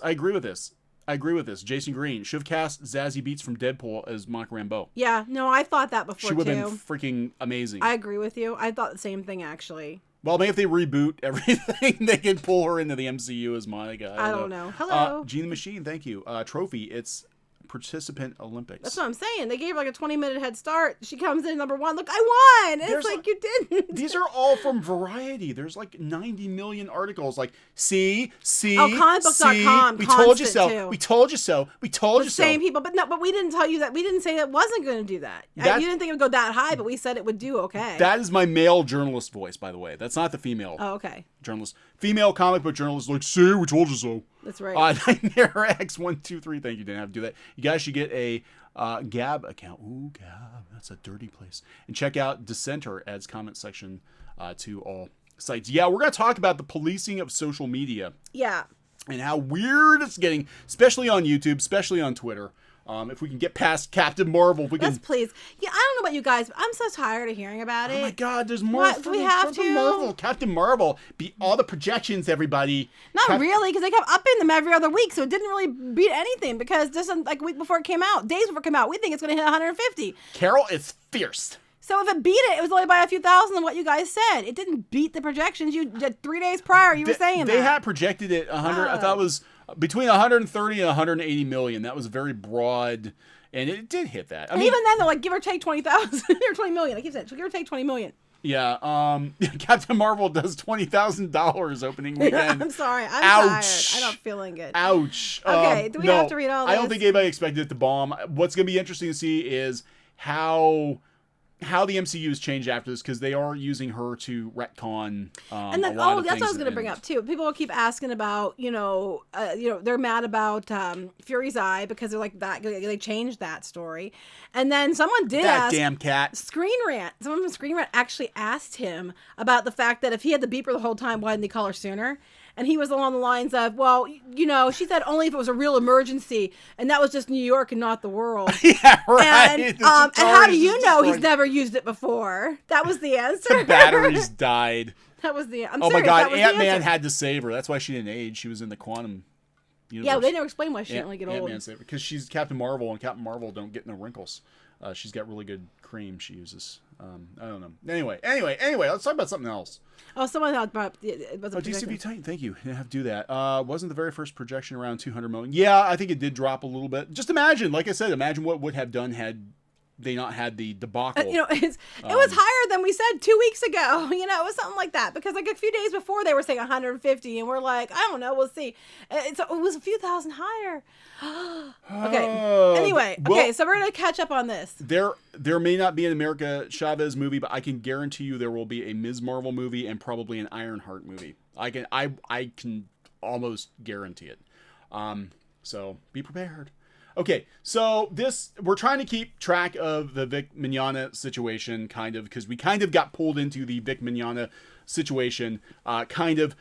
Jason Green should have cast Zazie Beetz from Deadpool as Monica Rambeau. Yeah, no, I thought that before, she would have been freaking amazing. I agree with you. I thought the same thing, actually. Well, maybe if they reboot everything, they can pull her into the MCU as Monica. I don't know. Hello. Gene the Machine, thank you. Trophy, it's Participant Olympics. That's what I'm saying. They gave her like a 20-minute head start. She comes in number 1. Look, I won. It's like you didn't. These are all from Variety. There's like 90 million articles. Like, see. Oh, comicbook.com. We told you so. Too. We told you so. We told you so. Same people, but we didn't tell you that. We didn't say it wasn't going to do that. You didn't think it would go that high, but we said it would do okay. That is my male journalist voice, by the way. That's not the female. Oh, okay. Journalist. Female comic book journalist like, see, we told you so. That's right. Nightmare X123, thank you. Didn't have to do that. You guys should get a Gab account. Ooh, Gab. That's a dirty place. And check out Dissenter, adds comment section to all sites. Yeah, we're going to talk about the policing of social media. Yeah. And how weird it's getting, especially on YouTube, especially on Twitter. If we can get past Captain Marvel, if we can. Yes, please. Yeah, I don't know about you guys, but I'm so tired of hearing about it. Oh my God, there's more. Do we have to? Marvel. Captain Marvel beat all the projections, everybody. Not really, because they kept upping them every other week, so it didn't really beat anything. Because just like a week before it came out, days before it came out, we think it's going to hit 150. Carol is fierce. So if it beat it, it was only by a few thousand than what you guys said. It didn't beat the projections. You did 3 days prior. You were saying they had projected it 100. I thought it was between 130 and 180 million. That was very broad, and it did hit that. I mean, even then, they're like, give or take 20,000 or 20 million. I keep saying, so give or take 20 million. Yeah. Captain Marvel does $20,000 opening weekend. I'm sorry. I'm Ouch. tired. I'm not feeling good. Ouch. Okay. Do we have to read all this? I don't think anybody expected it to bomb. What's going to be interesting to see is how the MCU has changed after this, because they are using her to retcon and then, a lot of that's things. what I was going to bring up too. People will keep asking about, they're mad about Fury's Eye because they're like that. They changed that story, and then someone did that ask. Damn cat. Screen Rant. Someone from Screen Rant actually asked him about the fact that if he had the beeper the whole time, why didn't he call her sooner? And he was along the lines of, well, you know, she said only if it was a real emergency, and that was just New York and not the world. Yeah, right. And how do you know he's never used it before? That was the answer. The batteries died. That was the. Oh my God, Ant-Man had to save her. That's why she didn't age. She was in the quantum universe. Yeah, they never explained why she didn't get old. Ant-Man saved her because she's Captain Marvel, and Captain Marvel don't get no wrinkles. She's got really good cream she uses. I don't know. Anyway, let's talk about something else. Oh, someone else brought up it was a DCB Titan, thank you. You didn't have to do that. Wasn't the very first projection around 200 million? Yeah, I think it did drop a little bit. Just imagine, like I said, imagine what would have done had they not had the debacle. You know, it was higher than we said 2 weeks ago. You know, it was something like that. Because like a few days before they were saying 150, and we're like, I don't know, we'll see. It was a few thousand higher. Okay. Anyway, so we're gonna catch up on this. There may not be an America Chavez movie, but I can guarantee you there will be a Ms. Marvel movie and probably an Ironheart movie. I can almost guarantee it. So be prepared. Okay, so we're trying to keep track of the Vic Mignogna situation, kind of, because we kind of got pulled into the Vic Mignogna situation, kind of.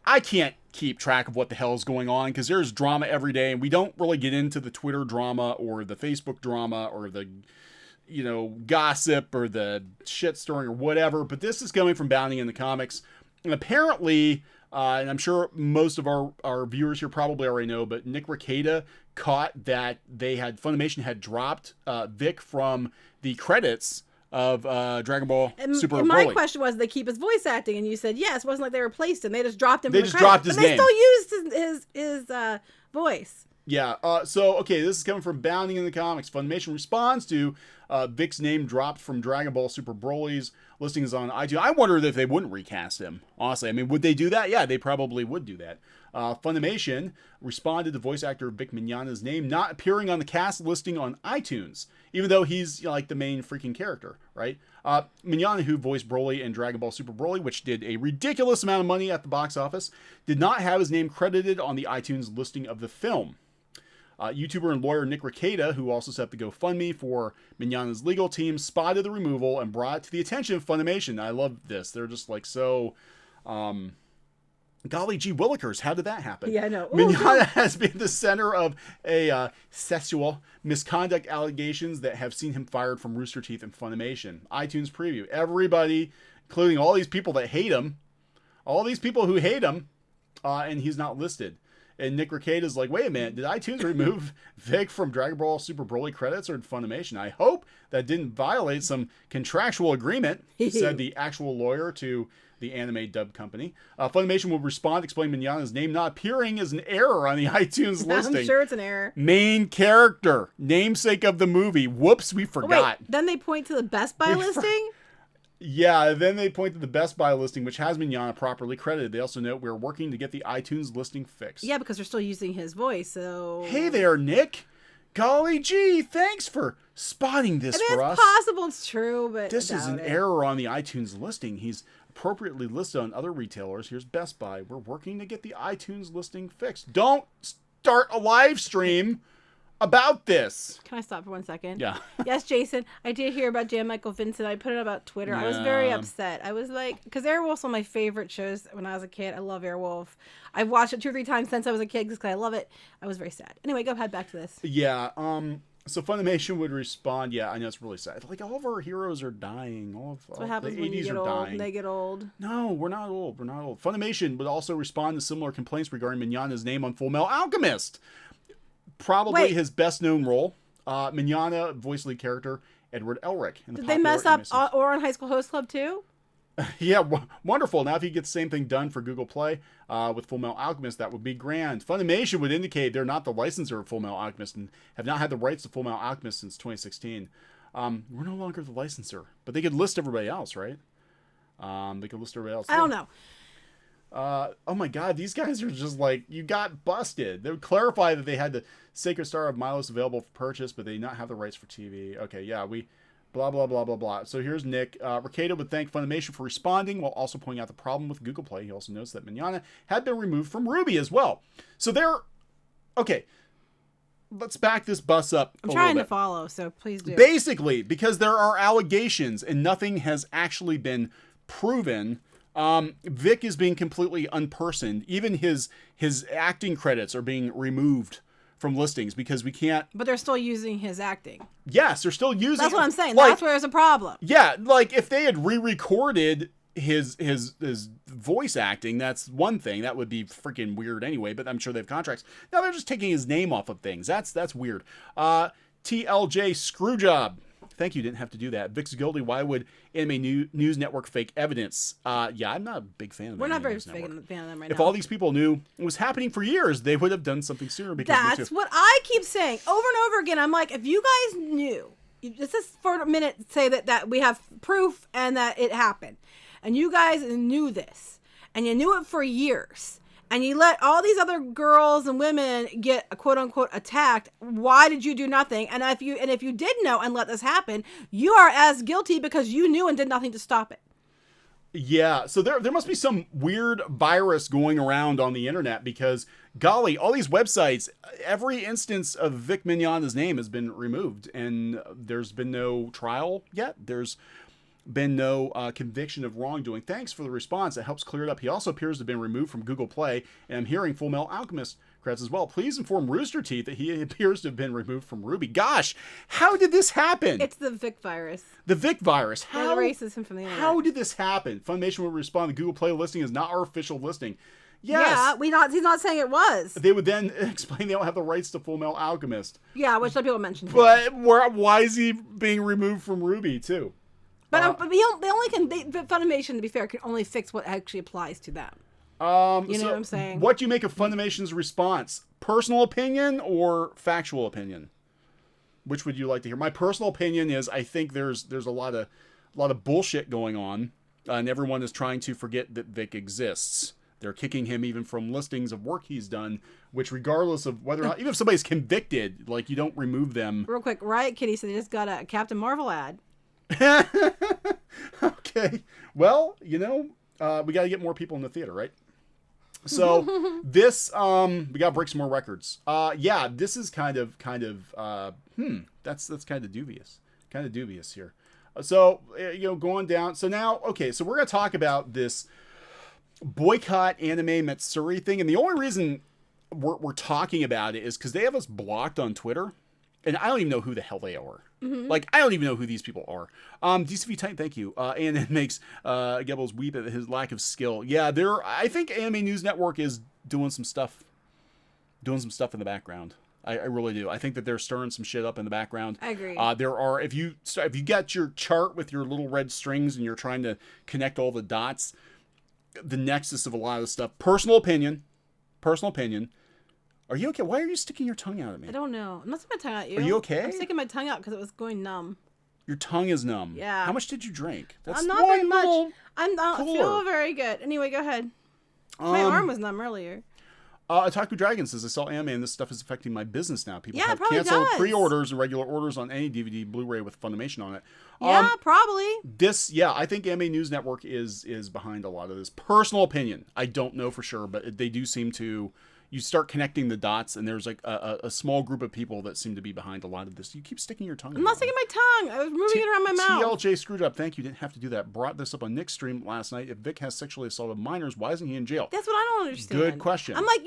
I can't keep track of what the hell is going on because there's drama every day, and we don't really get into the Twitter drama or the Facebook drama or the, you know, gossip or the shitstorm or whatever. But this is coming from Bounding in the Comics, and apparently, and I'm sure most of our viewers here probably already know, but Nick Rekieta caught that Funimation had dropped Vic from the credits of Dragon Ball Super Broly. And my question was, they keep his voice acting, and you said yes. It wasn't like they replaced him; they just dropped him. They just dropped his name. They still used his voice. Yeah. So okay, this is coming from Bounding in the Comics. Funimation responds to Vic's name dropped from Dragon Ball Super Broly's listings on iTunes. I wonder if they wouldn't recast him. Honestly, I mean, would they do that? Yeah, they probably would do that. Funimation responded to voice actor Vic Mignogna's name not appearing on the cast listing on iTunes, even though he's, you know, like the main freaking character, right? Mignogna, who voiced Broly in Dragon Ball Super Broly, which did a ridiculous amount of money at the box office, did not have his name credited on the iTunes listing of the film. YouTuber and lawyer Nick Rekieta, who also set up the GoFundMe for Mignogna's legal team, spotted the removal and brought it to the attention of Funimation. I love this. They're just like so... golly gee willikers, how did that happen? Yeah, I know. Mignogna has been the center of a sexual misconduct allegations that have seen him fired from Rooster Teeth and Funimation. iTunes preview. Everybody, including all these people that hate him, all these people who hate him, and he's not listed. And Nick Rekieta is like, wait a minute, did iTunes remove Vic from Dragon Ball Super Broly credits or Funimation? I hope that didn't violate some contractual agreement, said the actual lawyer to the anime dub company. Funimation will respond, explain Mignogna's name not appearing as an error on the iTunes listing. I'm sure it's an error. Main character, namesake of the movie. Whoops, we forgot. Wait, then they point to the Best Buy listing? Yeah, then they point to the Best Buy listing, which has Mignogna properly credited. They also note we're working to get the iTunes listing fixed. Yeah, because they're still using his voice, so... Hey there, Nick. Golly gee, thanks for spotting this for us. It's possible it's true, but this is an error on the iTunes listing. He's appropriately listed on other retailers. Here's Best Buy. We're working to get the iTunes listing fixed. Don't start a live stream about this. Can I stop for 1 second? Yeah. Yes, Jason, I did hear about Jan Michael Vincent. I put it about Twitter. Yeah. I was very upset. I was like, because Airwolf's one of my favorite shows when I was a kid. I love Airwolf. I've watched it 2 or 3 times since I was a kid because I love it. I was very sad. Anyway, go ahead, back to this. Yeah. So Funimation would respond, yeah, I know it's really sad. Like, all of our heroes are dying. All what happens when you get old and they get old. No, we're not old. We're not old. Funimation would also respond to similar complaints regarding Mignogna's name on Full Metal Alchemist. Probably his best-known role. Mignogna, voice lead character, Edward Elric. Did they mess up Ouran High School Host Club too? Yeah, wonderful. Now if you get the same thing done for Google Play with Full Metal Alchemist, that would be grand. Funimation would indicate they're not the licensor of Full Metal Alchemist and have not had the rights to Full Metal Alchemist since 2016. We're no longer the licensor, but they could list everybody else, right? They could list everybody else. I don't know. Oh my God, these guys are just like, you got busted. They would clarify that they had the Sacred Star of Milos available for purchase, but they did not have the rights for TV. Okay, yeah, blah, blah, blah, blah, blah. So here's Nick. Rekieta would thank Funimation for responding while also pointing out the problem with Google Play. He also notes that Mignogna had been removed from Ruby as well. So okay, let's back this bus up I'm trying to follow, so please do. Basically, because there are allegations and nothing has actually been proven Vic is being completely unpersoned. Even his acting credits are being removed from listings because we can't. But they're still using his acting. Yes, they're still using. That's what I'm saying. Like, that's where there's a problem. Yeah, like if they had re-recorded his voice acting, that's one thing. That would be freaking weird anyway. But I'm sure they have contracts. Now they're just taking his name off of things. That's weird. TLJ Screwjob. Thank you. Didn't have to do that. Vic's guilty. Why would Anime News Network fake evidence? Yeah, I'm not a big fan of. We're Anime not very News big Network. fan of them right If now. all these people knew it was happening for years, they would have done something sooner. Because that's what I keep saying over and over again. I'm like, if you guys knew, this is for a minute, say that we have proof and that it happened, and you guys knew this, and you knew it for years. And you let all these other girls and women get quote unquote attacked. Why did you do nothing? And if you did know and let this happen, you are as guilty because you knew and did nothing to stop it. Yeah, so there must be some weird virus going around on the internet because, golly, all these websites, every instance of Vic Mignogna's name has been removed, and there's been no trial yet. There's been no conviction of wrongdoing. Thanks for the response. It helps clear it up. He also appears to have been removed from Google Play, and I'm hearing Full Metal Alchemist credits as well. Please inform Rooster Teeth that he appears to have been removed from Ruby. Gosh, how did this happen? It's the Vic virus. The Vic virus. How erases him from the internet. How did this happen? Funimation will respond. The Google Play listing is not our official listing. Yes. Yeah, he's not saying it was. They would then explain they don't have the rights to Full Metal Alchemist. Yeah, which some people mentioned. But why is he being removed from Ruby too? But Funimation, to be fair, can only fix what actually applies to them. You know what I'm saying? What do you make of Funimation's response? Personal opinion or factual opinion? Which would you like to hear? My personal opinion is I think there's a lot of bullshit going on, and everyone is trying to forget that Vic exists. They're kicking him even from listings of work he's done, which regardless of whether or not, even if somebody's convicted, like you don't remove them. Real quick, Riot Kitty said they just got a Captain Marvel ad. Okay. Well, we got to get more people in the theater, right? So this, we got to break some more records. Yeah, this is kind of, that's kind of dubious here. So, going down. So now, okay, so we're going to talk about this boycott anime Matsuri thing. And the only reason we're talking about it is because they have us blocked on Twitter. And I don't even know who the hell they are. Mm-hmm. Like, I don't even know who these people are. DCV Titan, thank you. And it makes Gebels weep at his lack of skill. Yeah, I think Anime News Network is doing some stuff in the background. I really do. I think that they're stirring some shit up in the background. I agree. There are, if you got your chart with your little red strings and you're trying to connect all the dots, the nexus of a lot of stuff. Personal opinion. Are you okay? Why are you sticking your tongue out at me? I don't know. I'm not sticking my tongue at you. Are you okay? I'm sticking my tongue out because it was going numb. Your tongue is numb. Yeah. How much did you drink? That's not very much. I don't feel very good. Anyway, go ahead. My arm was numb earlier. Otaku Dragon says, I saw anime and this stuff is affecting my business now. People have canceled pre-orders and regular orders on any DVD, Blu-ray with Funimation on it. Yeah, probably. I think Anime News Network is behind a lot of this. Personal opinion. I don't know for sure, but they do seem to... You start connecting the dots, and there's like a small group of people that seem to be behind a lot of this. You keep sticking your tongue. I'm not sticking my tongue. I was moving it around my mouth. TLJ Screwjob, thank you. Didn't have to do that. Brought this up on Nick's stream last night. If Vic has sexually assaulted minors, why isn't he in jail? That's what I don't understand. Good question. I'm like,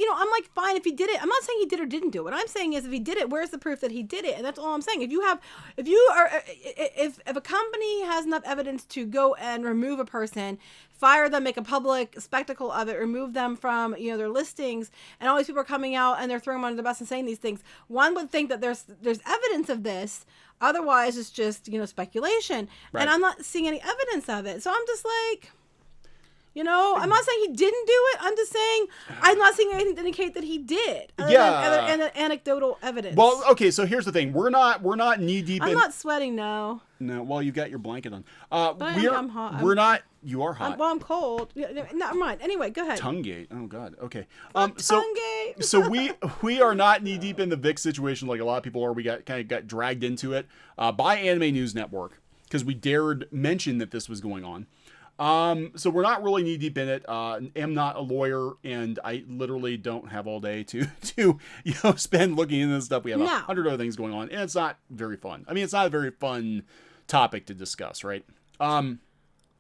fine if he did it. I'm not saying he did or didn't do it. What I'm saying is, if he did it, where's the proof that he did it? And that's all I'm saying. If a company has enough evidence to go and remove a person, fire them, make a public spectacle of it, remove them from their listings, and all these people are coming out and they're throwing them under the bus and saying these things, one would think that there's evidence of this. Otherwise, it's just speculation, right. And I'm not seeing any evidence of it. So I'm just like, I'm not saying he didn't do it. I'm just saying I'm not seeing anything to indicate that he did. Other than anecdotal evidence. Well, okay, so here's the thing: we're not knee deep. I'm not sweating, no. No, well, you've got your blanket on. But I'm hot. We're not. You are hot. I'm cold. Never mind. Anyway, go ahead. Tongue gate. Oh God. Okay. Tongue gate. So we are not knee deep in the Vic situation like a lot of people are. We got dragged into it by Anime News Network because we dared mention that this was going on. So we're not really knee deep in it. Am not a lawyer, and I literally don't have all day to spend looking into this stuff. We have 100 other things going on, and it's not very fun. I mean, it's not a very fun topic to discuss, right?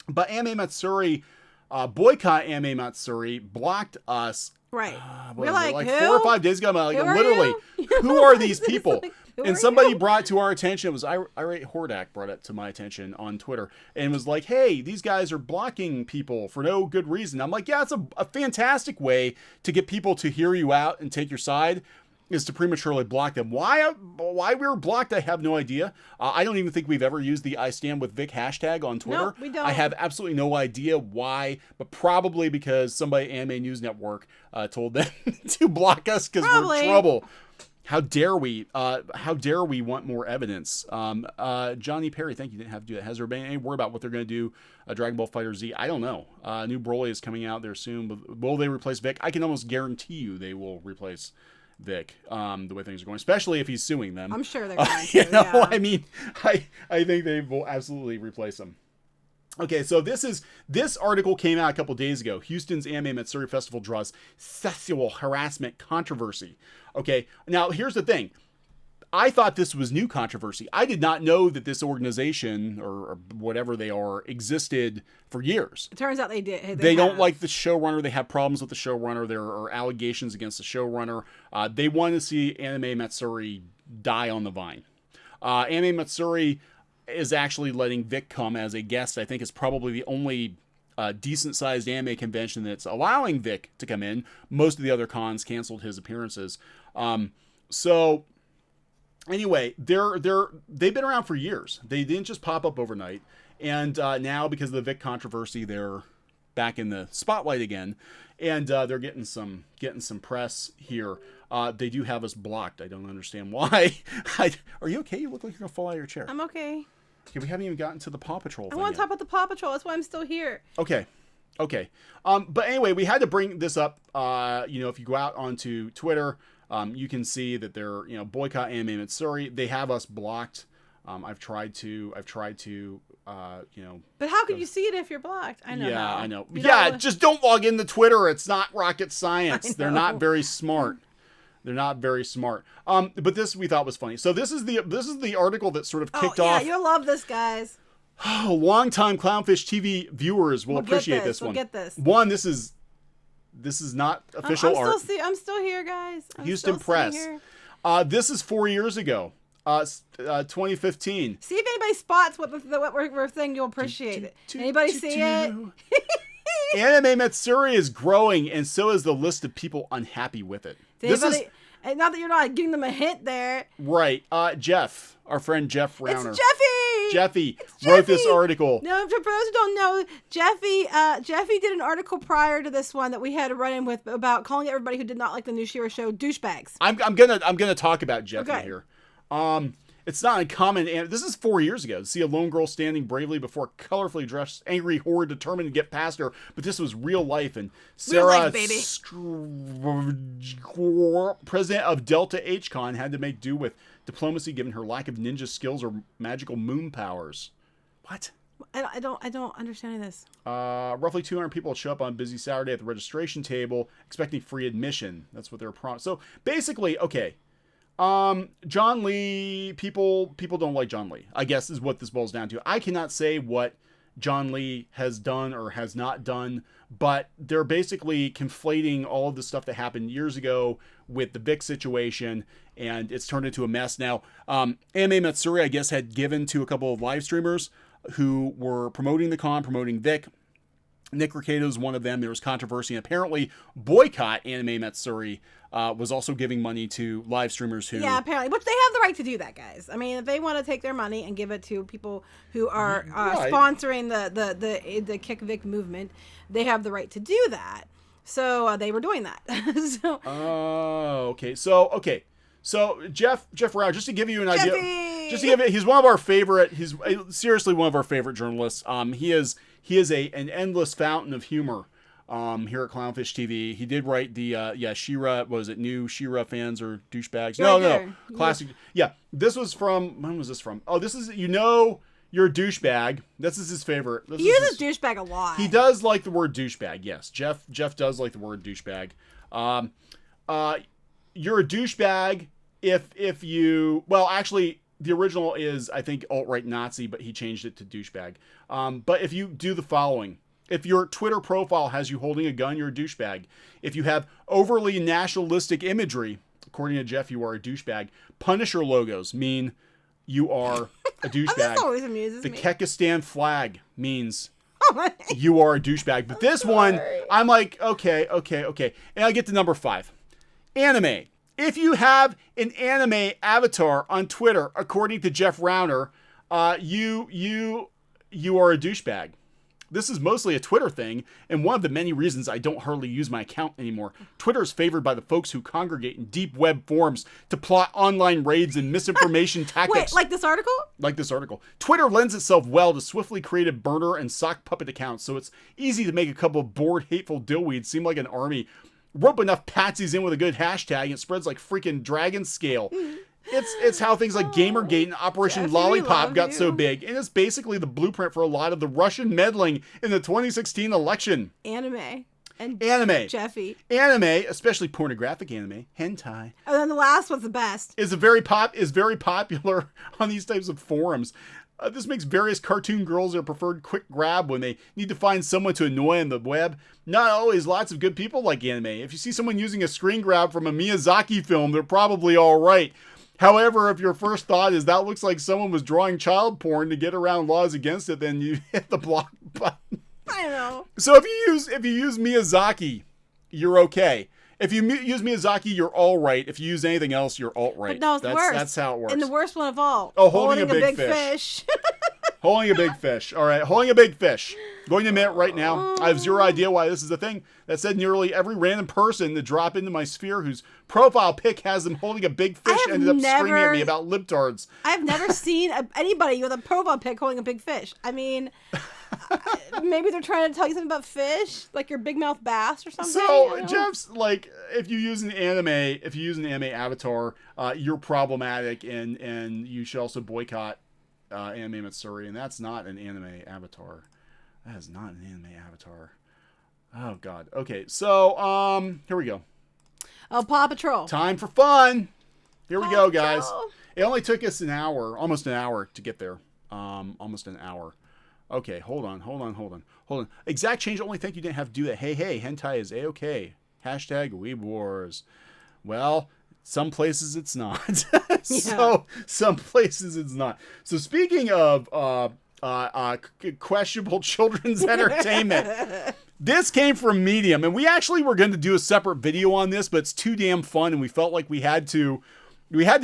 But Anime Matsuri, Boycott Anime Matsuri blocked us. Right. We're like, who? 4 or 5 days ago. I'm like, Who are literally, you? who are these people? Like, who and are somebody you? brought to our attention, it was Irate Hordak brought it to my attention on Twitter, and was like, hey, these guys are blocking people for no good reason. I'm like, yeah, it's a fantastic way to get people to hear you out and take your side, is to prematurely block them. Why we were blocked, I have no idea. I don't even think we've ever used the I Stand With Vic hashtag on Twitter. Nope, we don't. I have absolutely no idea why, but probably because somebody at Anime News Network told them to block us because we're in trouble. How dare we? How dare we want more evidence? Johnny Perry, thank you. Didn't have to do that. Has there been any word about what they're going to do? Dragon Ball Fighter Z. I don't know. New Broly is coming out there soon. But will they replace Vic? I can almost guarantee you they will replace Vic, the way things are going, especially if he's suing them. I'm sure they're going to. You know, yeah. I mean, I think they will absolutely replace him. Okay, so this article came out a couple days ago. Houston's Anime Matsuri Festival draws sexual harassment controversy. Okay, now here's the thing. I thought this was new controversy. I did not know that this organization or whatever they are existed for years. It turns out they did. They don't like the showrunner. They have problems with the showrunner. There are allegations against the showrunner. They want to see Anime Matsuri die on the vine. Anime Matsuri is actually letting Vic come as a guest. I think it's probably the only decent-sized anime convention that's allowing Vic to come in. Most of the other cons canceled his appearances. So anyway, they've been around for years. They didn't just pop up overnight. And now, because of the Vic controversy, they're back in the spotlight again, and they're getting some press here. They do have us blocked. I don't understand why. Are you okay? You look like you're gonna fall out of your chair. I'm okay. Okay, we haven't even gotten to the Paw Patrol thing I want yet. to talk about the Paw Patrol. That's why I'm still here. Okay. But anyway, we had to bring this up. If you go out onto Twitter, you can see that they're, boycott Anime Matsuri. They have us blocked. I've tried to, But how could you see it if you're blocked? I know. Yeah, I know. You Yeah, don't- just don't log into Twitter. It's not rocket science. I They're know. not very smart. They're not very smart. But this we thought was funny. So this is the article that sort of kicked off. You'll love this, guys. Longtime Clownfish TV viewers will appreciate this one. We'll get this. One, this is not official art. I'm still here, guys. Houston Press. This is 4 years ago. 2015. See if anybody spots what we're saying. You'll appreciate it. Anybody see it? Anime Matsuri is growing, and so is the list of people unhappy with it. And not that you're not giving them a hint there. Right. Jeff, our friend Jeff Rauner. It's Jeffy! Jeffy wrote this article. No, for those who don't know, Jeffy did an article prior to this one that we had to run in with about calling everybody who did not like the new She-Ra show douchebags. I'm gonna talk about Jeffy Okay. here. It's not uncommon, and this is 4 years ago, to see a lone girl standing bravely before a colorfully dressed angry horde determined to get past her. But this was real life, and Sarah, baby. president of Delta H-Con, had to make do with diplomacy given her lack of ninja skills or magical moon powers. What? I don't understand this. Roughly 200 people show up on a busy Saturday at the registration table, expecting free admission. That's what they were promised. So basically, okay. John Lee, people don't like John Lee, I guess is what this boils down to. I cannot say what John Lee has done or has not done, but they're basically conflating all of the stuff that happened years ago with the Vic situation, and it's turned into a mess now. Anime Matsuri, I guess, had given to a couple of live streamers who were promoting the con, promoting Vic. Nick Ricardo is one of them. There was controversy, and apparently Boycott Anime Matsuri was also giving money to live streamers who... Yeah, apparently. Which they have the right to do that, guys. I mean, if they want to take their money and give it to people who are Right. sponsoring the Kick Vic movement, they have the right to do that. So they were doing that. So okay. So Jeff Rao, just to give you an idea, Jeffy! he's one of our favorite. He's seriously one of our favorite journalists. He is an endless fountain of humor. Here at Clownfish TV, he did write the She-Ra. Was it new She-Ra fans or douchebags? No, classic. Yeah, this was from. When was this from? Oh, this is you're a douchebag. This is his favorite. He uses douchebag a lot. He does like the word douchebag. Yes, Jeff does like the word douchebag. You're a douchebag if you, well, actually the original is, I think, alt-right Nazi, but he changed it to douchebag. But if you do the following, If your Twitter profile has you holding a gun, you're a douchebag. If you have overly nationalistic imagery, according to Jeff, you are a douchebag. Punisher logos mean you are a douchebag. This always amuses the me. Kekistan flag means you are a douchebag. But this one, I'm like, okay. And I get to number 5. Anime. If you have an anime avatar on Twitter, according to Jeff Rauner, you are a douchebag. This is mostly a Twitter thing, and one of the many reasons I don't hardly use my account anymore. Twitter is favored by the folks who congregate in deep web forums to plot online raids and misinformation tactics. Wait, like this article? Like this article. Twitter lends itself well to swiftly created burner and sock puppet accounts, so it's easy to make a couple of bored, hateful dillweeds seem like an army. Rope enough patsies in with a good hashtag, and it spreads like freaking dragon scale. It's how things like Gamergate and Operation Jeff, Lollipop got so big, and it's basically the blueprint for a lot of the Russian meddling in the 2016 election. Anime. Jeffy. Anime, especially pornographic anime, hentai. And then the last one's the best. Is very popular on these types of forums. This makes various cartoon girls their preferred quick grab when they need to find someone to annoy on the web. Not always. Lots of good people like anime. If you see someone using a screen grab from a Miyazaki film, they're probably all right. However, if your first thought is that looks like someone was drawing child porn to get around laws against it, then you hit the block button. I know. So if you use Miyazaki, you're okay. If you use Miyazaki, you're all right. If you use anything else, you're alt-right. But no, it's worse. That's how it works. And the worst one of all. Oh, holding a big fish. Holding a big fish. All right, holding a big fish. Going to admit right now, I have zero idea why this is a thing. That said, nearly every random person to drop into my sphere whose profile pic has them holding a big fish ended up screaming at me about libtards. I've never seen anybody with a profile pic holding a big fish. I mean, maybe they're trying to tell you something about fish, like your big mouth bass or something. So, Jeff's like, if you use an anime avatar, you're problematic, and you should also boycott anime Matsuri, and that's not an anime avatar. That is not an anime avatar. Oh God. Okay, so here we go. Oh, Paw Patrol. Time for fun. Here we go, guys. Patrol. It only took us almost an hour to get there. Almost an hour. Okay, hold on. Exact change only think you didn't have to do that. Hey, hentai is a-okay. Hashtag Weeb Wars. Well, some places it's not. So some places it's not. So speaking of questionable children's entertainment, this came from Medium, and we actually were going to do a separate video on this, but it's too damn fun, and we felt like we had to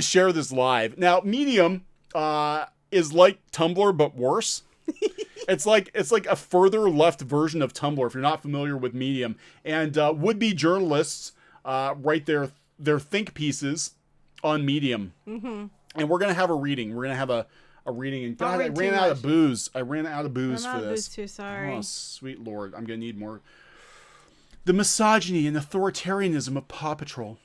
share this live. Now, Medium is like Tumblr but worse. It's like a further left version of Tumblr if you're not familiar with Medium, and would-be journalists write their think pieces on Medium. Mm-hmm. And we're gonna have a reading. We're gonna have a reading. And God, I ran out of booze. I ran out of booze for this. Too, sorry. Oh, sweet Lord, I'm gonna need more. The misogyny and authoritarianism of Paw Patrol.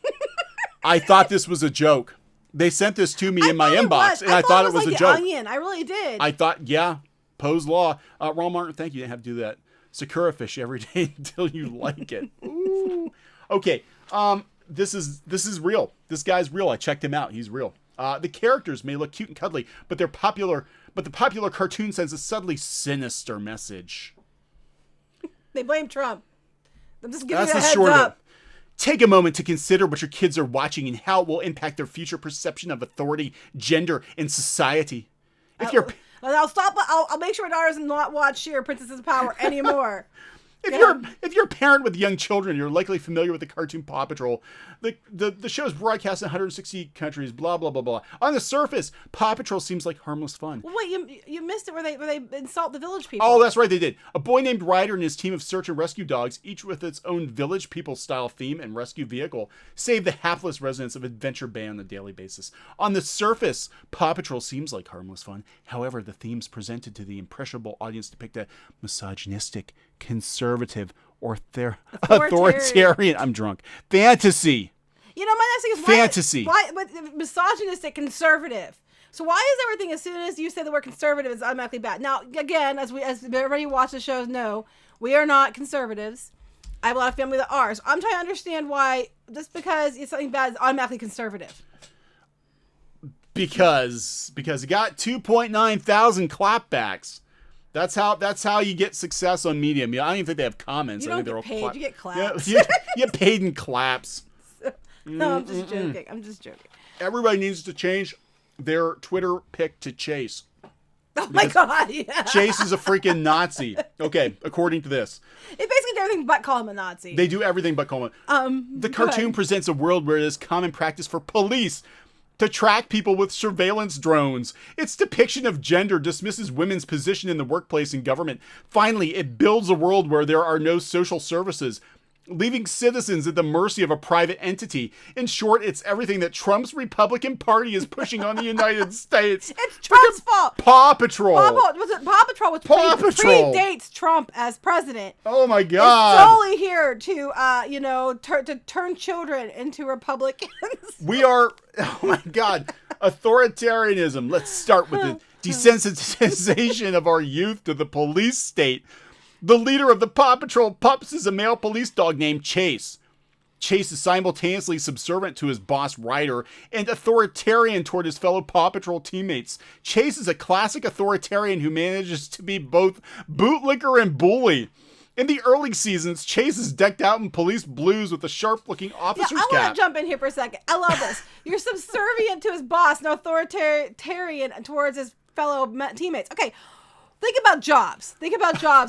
I thought this was a joke. They sent this to me in my inbox, and I thought it was like a joke. Onion. I really did. I thought, yeah, Poe's Law. Ron Martin, thank you. Didn't have to do that. Sakura fish every day until you like it. Ooh. Okay. This is real. This guy's real. I checked him out. He's real. The characters may look cute and cuddly, but the popular cartoon sends a subtly sinister message. They blame Trump. I'm just giving That's you a the heads short up. of it. Take a moment to consider what your kids are watching and how it will impact their future perception of authority, gender, and society. If you're I'll stop. I'll make sure my daughter does not watch Sheer Princess of Power anymore. If you're a parent with young children, you're likely familiar with the cartoon Paw Patrol. The show is broadcast in 160 countries, blah, blah, blah, blah. On the surface, Paw Patrol seems like harmless fun. Well, wait, you missed it where they insult the village people. Oh, that's right, they did. A boy named Ryder and his team of search and rescue dogs, each with its own village people-style theme and rescue vehicle, save the hapless residents of Adventure Bay on a daily basis. On the surface, Paw Patrol seems like harmless fun. However, the themes presented to the impressionable audience depict a misogynistic, conservative, or authoritarian, I'm drunk, fantasy. You know, my next thing is fantasy. Why misogynistic, conservative? So why is everything, as soon as you say the word conservative, is automatically bad? Now, again, as everybody who watches the shows know, we are not conservatives. I have a lot of family that are. So I'm trying to understand why just because it's something bad is automatically conservative. Because it got 2.9 thousand clapbacks. That's how you get success on Medium. I don't even think they have comments. You I don't think get paid. You get claps. Yeah, you get paid in claps. No, I'm just joking. I'm just joking. Everybody needs to change their Twitter pic to Chase. Oh my God, yeah. Chase is a freaking Nazi. Okay, according to this. It basically did everything but call him a Nazi. They do everything but call him. The cartoon presents a world where it is common practice for police to track people with surveillance drones. Its depiction of gender dismisses women's position in the workplace and government. Finally, it builds a world where there are no social services, leaving citizens at the mercy of a private entity. In short, it's everything that Trump's Republican Party is pushing on the United States. It's Trump's fault. Paw Patrol. Paw Patrol, which predates Trump as president. Oh my God. It's solely here to, to turn children into Republicans. We are, oh my God, authoritarianism. Let's start with the desensitization of our youth to the police state. The leader of the Paw Patrol pups is a male police dog named Chase. Chase is simultaneously subservient to his boss Ryder and authoritarian toward his fellow Paw Patrol teammates. Chase is a classic authoritarian who manages to be both bootlicker and bully. In the early seasons, Chase is decked out in police blues with a sharp-looking officer's cap. I want to jump in here for a second. I love this. You're subservient to his boss and authoritarian towards his fellow teammates. Okay. Think about jobs.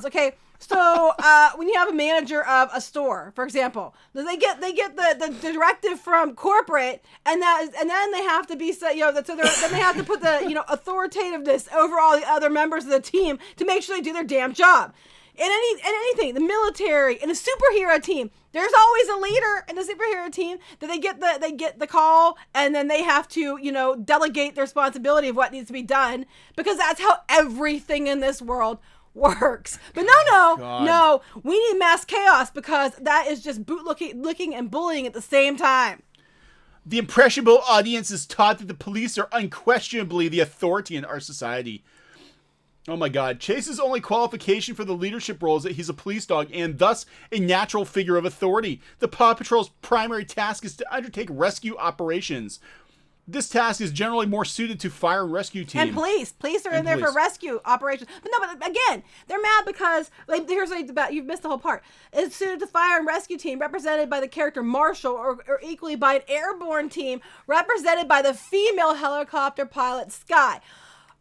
Okay. So when you have a manager of a store, for example, they get the directive from corporate, and then they have to be then they have to put the authoritativeness over all the other members of the team to make sure they do their damn job. In anything, the military, in a superhero team, there's always a leader in the superhero team that they get the call, and then they have to delegate the responsibility of what needs to be done, because that's how everything in this world works. But no, we need mass chaos, because that is just bootlicking and bullying at the same time. The impressionable audience is taught that the police are unquestionably the authority in our society. Oh my God. Chase's only qualification for the leadership role is that he's a police dog and thus a natural figure of authority. The Paw Patrol's primary task is to undertake rescue operations. This task is generally more suited to fire and rescue team. And police. Police are in there for rescue operations. But again, they're mad because, here's what about, you've missed the whole part. It's suited to fire and rescue team represented by the character Marshall, or equally by an airborne team represented by the female helicopter pilot Sky.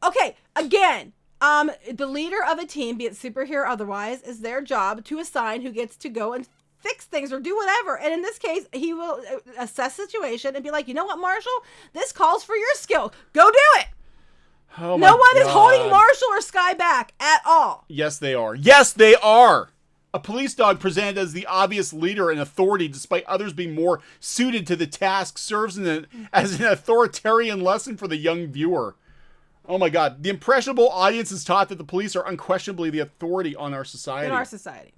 Okay, again, the leader of a team, be it superhero or otherwise, is their job to assign who gets to go and fix things or do whatever. And in this case, he will assess the situation and be like, you know what, Marshall? This calls for your skill. Go do it. Oh no one is holding Marshall or Sky back at all. Yes, they are. Yes, they are. A police dog presented as the obvious leader and authority, despite others being more suited to the task, serves as an authoritarian lesson for the young viewer. Oh my God. The impressionable audience is taught that the police are unquestionably the authority on our society. In our society.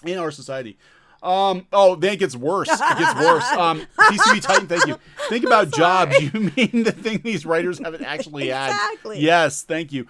Then it gets worse. PCB Titan, thank you. Think about jobs. You mean the thing these writers haven't actually had. Exactly. Yes, thank you.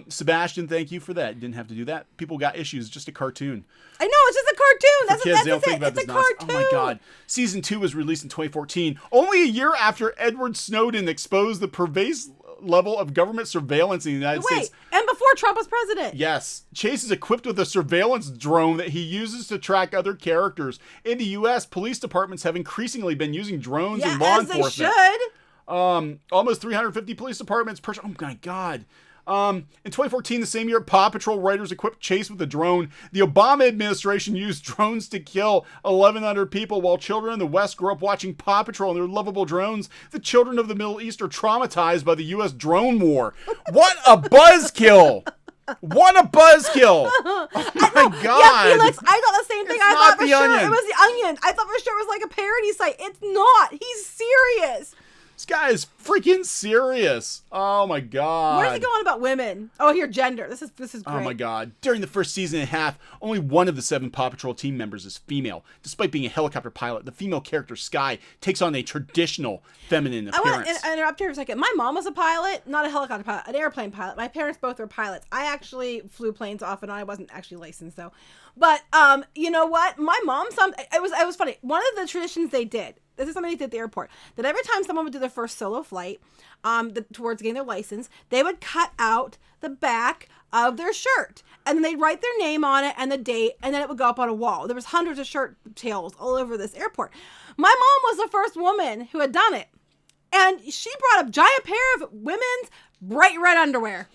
Sebastian, thank you for that. Didn't have to do that. People got issues. Just a cartoon. I know, it's just a cartoon. That's kids, they don't think about this nonsense. Oh my God. Season 2 was released in 2014, only a year after Edward Snowden exposed the pervasive level of government surveillance in the United States. And before Trump was president. Yes. Chase is equipped with a surveillance drone that he uses to track other characters. In the U.S., police departments have increasingly been using drones in law enforcement. They should. Almost 350 police departments per... Oh my God. In 2014, the same year, Paw Patrol writers equipped Chase with a drone. The Obama administration used drones to kill 1,100 people while children in the West grew up watching Paw Patrol and their lovable drones. The children of the Middle East are traumatized by the U.S. drone war. What a buzzkill! What a buzzkill! Oh my God! Yeah, Felix, I thought the same thing. I thought for sure Onion. It was the Onion. I thought for sure it was like a parody site. It's not. He's serious. This guy is freaking serious. Oh my God. Where is he going about women? Oh, here, gender. This is great. Oh my God. During the first season and a half, only one of the 7 Paw Patrol team members is female. Despite being a helicopter pilot, the female character Sky takes on a traditional feminine appearance. I want to interrupt here for a second. My mom was a pilot, not a helicopter pilot, an airplane pilot. My parents both were pilots. I actually flew planes off and on. I wasn't actually licensed though. But you know what? My mom, it was funny. One of the traditions they did this is something they did at the airport, that every time someone would do their first solo flight, towards getting their license, they would cut out the back of their shirt, and then they'd write their name on it and the date, and then it would go up on a wall. There was hundreds of shirt tails all over this airport. My mom was the first woman who had done it, and she brought a giant pair of women's bright red underwear,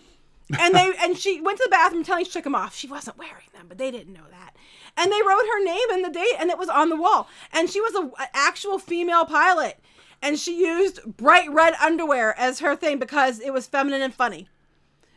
and she went to the bathroom telling she took them off. She wasn't wearing them, but they didn't know that. And they wrote her name and the date, and it was on the wall. And she was an actual female pilot, and she used bright red underwear as her thing because it was feminine and funny.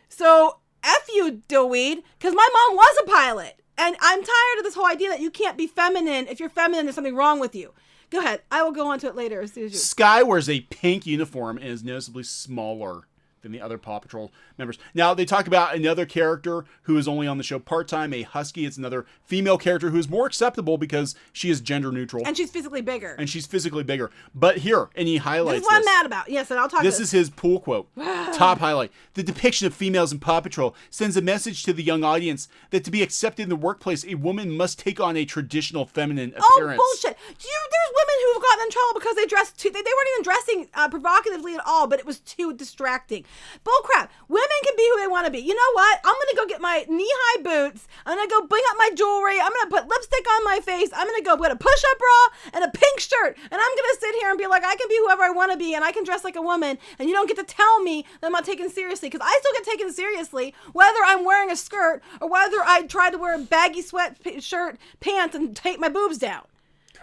So F you, dillweed, because my mom was a pilot. And I'm tired of this whole idea that you can't be feminine. If you're feminine, there's something wrong with you. Go ahead. I will go on to it later as soon as you... Sky wears a pink uniform and is noticeably smaller than the other Paw Patrol members. Now, they talk about another character who is only on the show part-time, a husky. It's another female character who is more acceptable because she is gender neutral. And she's physically bigger. But here, and he highlights this. Is what I'm mad about. Yes, and I'll talk This is his pool quote. Top highlight. The depiction of females in Paw Patrol sends a message to the young audience that to be accepted in the workplace, a woman must take on a traditional feminine appearance. Oh, bullshit. There's women who've gotten in trouble because they dressed too... They weren't even dressing provocatively at all, but it was too distracting. Bullcrap. Women can be who they want to be. You know what? I'm going to go get my knee-high boots. I'm going to go bring up my jewelry. I'm going to put lipstick on my face. I'm going to go put a push-up bra and a pink shirt. And I'm going to sit here and be like, I can be whoever I want to be, and I can dress like a woman, and you don't get to tell me that I'm not taken seriously, because I still get taken seriously whether I'm wearing a skirt or whether I try to wear a baggy sweat shirt, pants, and tape my boobs down.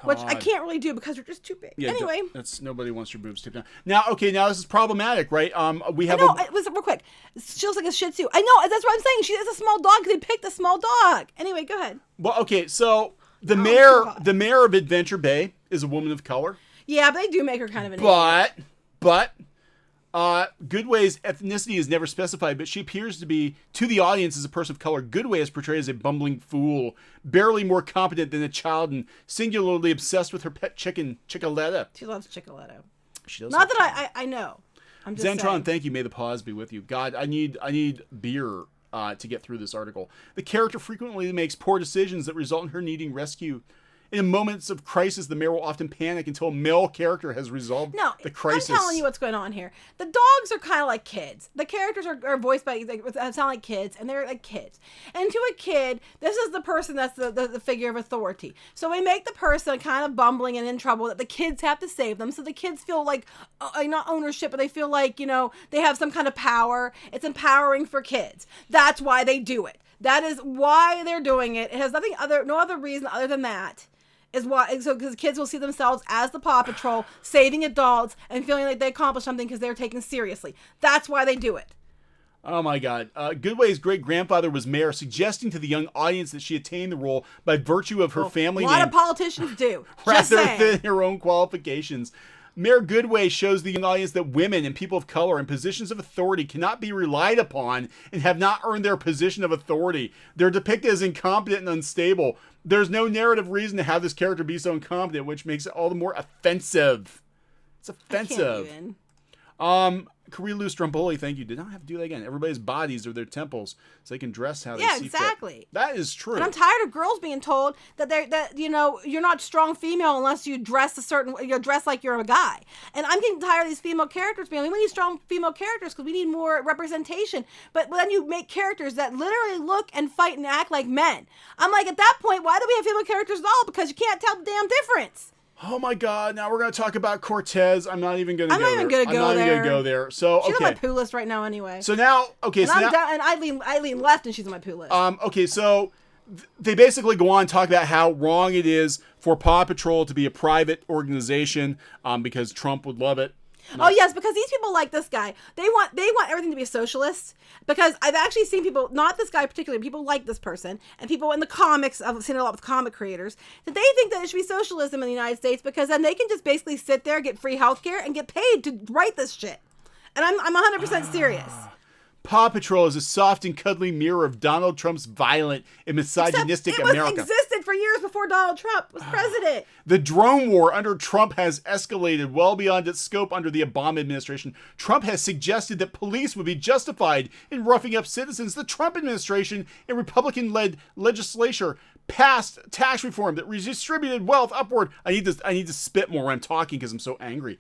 Which I can't really do because they're just too big. Yeah, anyway. Nobody wants your boobs tipped down. Now, this is problematic, right? We have listen, real quick. She looks like a Shih Tzu. I know, that's what I'm saying. She is a small dog because they picked a small dog. Anyway, go ahead. Well, okay, so the mayor of Adventure Bay is a woman of color. Yeah, but they do make her kind of an But Goodway's ethnicity is never specified, but she appears to be, to the audience, as a person of color. Goodway is portrayed as a bumbling fool, barely more competent than a child, and singularly obsessed with her pet chicken, Chickaletta. She loves Chickaletta. She does. Not that I know. I'm just Zentron, saying. thank you. May the pause be with you. God, I need beer to get through this article. The character frequently makes poor decisions that result in her needing rescue. In moments of crisis, the mayor will often panic until a male character has resolved the crisis. I'm telling you what's going on here. The dogs are kind of like kids. The characters are voiced by, sound like kids, and they're like kids. And to a kid, this is the person that's the figure of authority. So we make the person kind of bumbling and in trouble that the kids have to save them. So the kids feel like, not ownership, but they feel like, they have some kind of power. It's empowering for kids. That's why they do it. That is why they're doing it. It has no other reason other than that. Is why, because kids will see themselves as the Paw Patrol, saving adults and feeling like they accomplished something because they're taken seriously. That's why they do it. Oh my God. Goodway's great-grandfather was mayor, suggesting to the young audience that she attained the role by virtue of her family name. A lot of politicians do. Rather than her own qualifications. Mayor Goodway shows the young audience that women and people of color in positions of authority cannot be relied upon and have not earned their position of authority. They're depicted as incompetent and unstable. There's no narrative reason to have this character be so incompetent, which makes it all the more offensive. It's offensive. I can't even. Karilu Stromboli, thank you. Did not have to do that again. Everybody's bodies are their temples, so they can dress how they see fit. Yeah, exactly. That is true. And I'm tired of girls being told that you're not strong female unless you dress dress like you're a guy. And I'm getting tired of these female characters being like, we need strong female characters because we need more representation. But then you make characters that literally look and fight and act like men. I'm like, at that point, why do we have female characters at all? Because you can't tell the damn difference. Oh my God! Now we're gonna talk about Cortez. I'm not even gonna go there. I'm not even gonna go there. So she's on my poo list right now, anyway. So now, okay. And I lean left, and she's on my poo list. Okay, so they basically go on to talk about how wrong it is for Paw Patrol to be a private organization, because Trump would love it. Oh yes, because these people like this guy. They want everything to be a socialist. Because I've actually seen people, not this guy particularly, people like this person, and people in the comics, I've seen it a lot with comic creators, that they think that it should be socialism in the United States because then they can just basically sit there, get free healthcare, and get paid to write this shit. And I'm 100% serious. Paw Patrol is a soft and cuddly mirror of Donald Trump's violent and misogynistic America. It existed for years before Donald Trump was president. The drone war under Trump has escalated well beyond its scope under the Obama administration. Trump has suggested that police would be justified in roughing up citizens. The Trump administration and Republican-led legislature passed tax reform that redistributed wealth upward. I need to spit more when I'm talking because I'm so angry.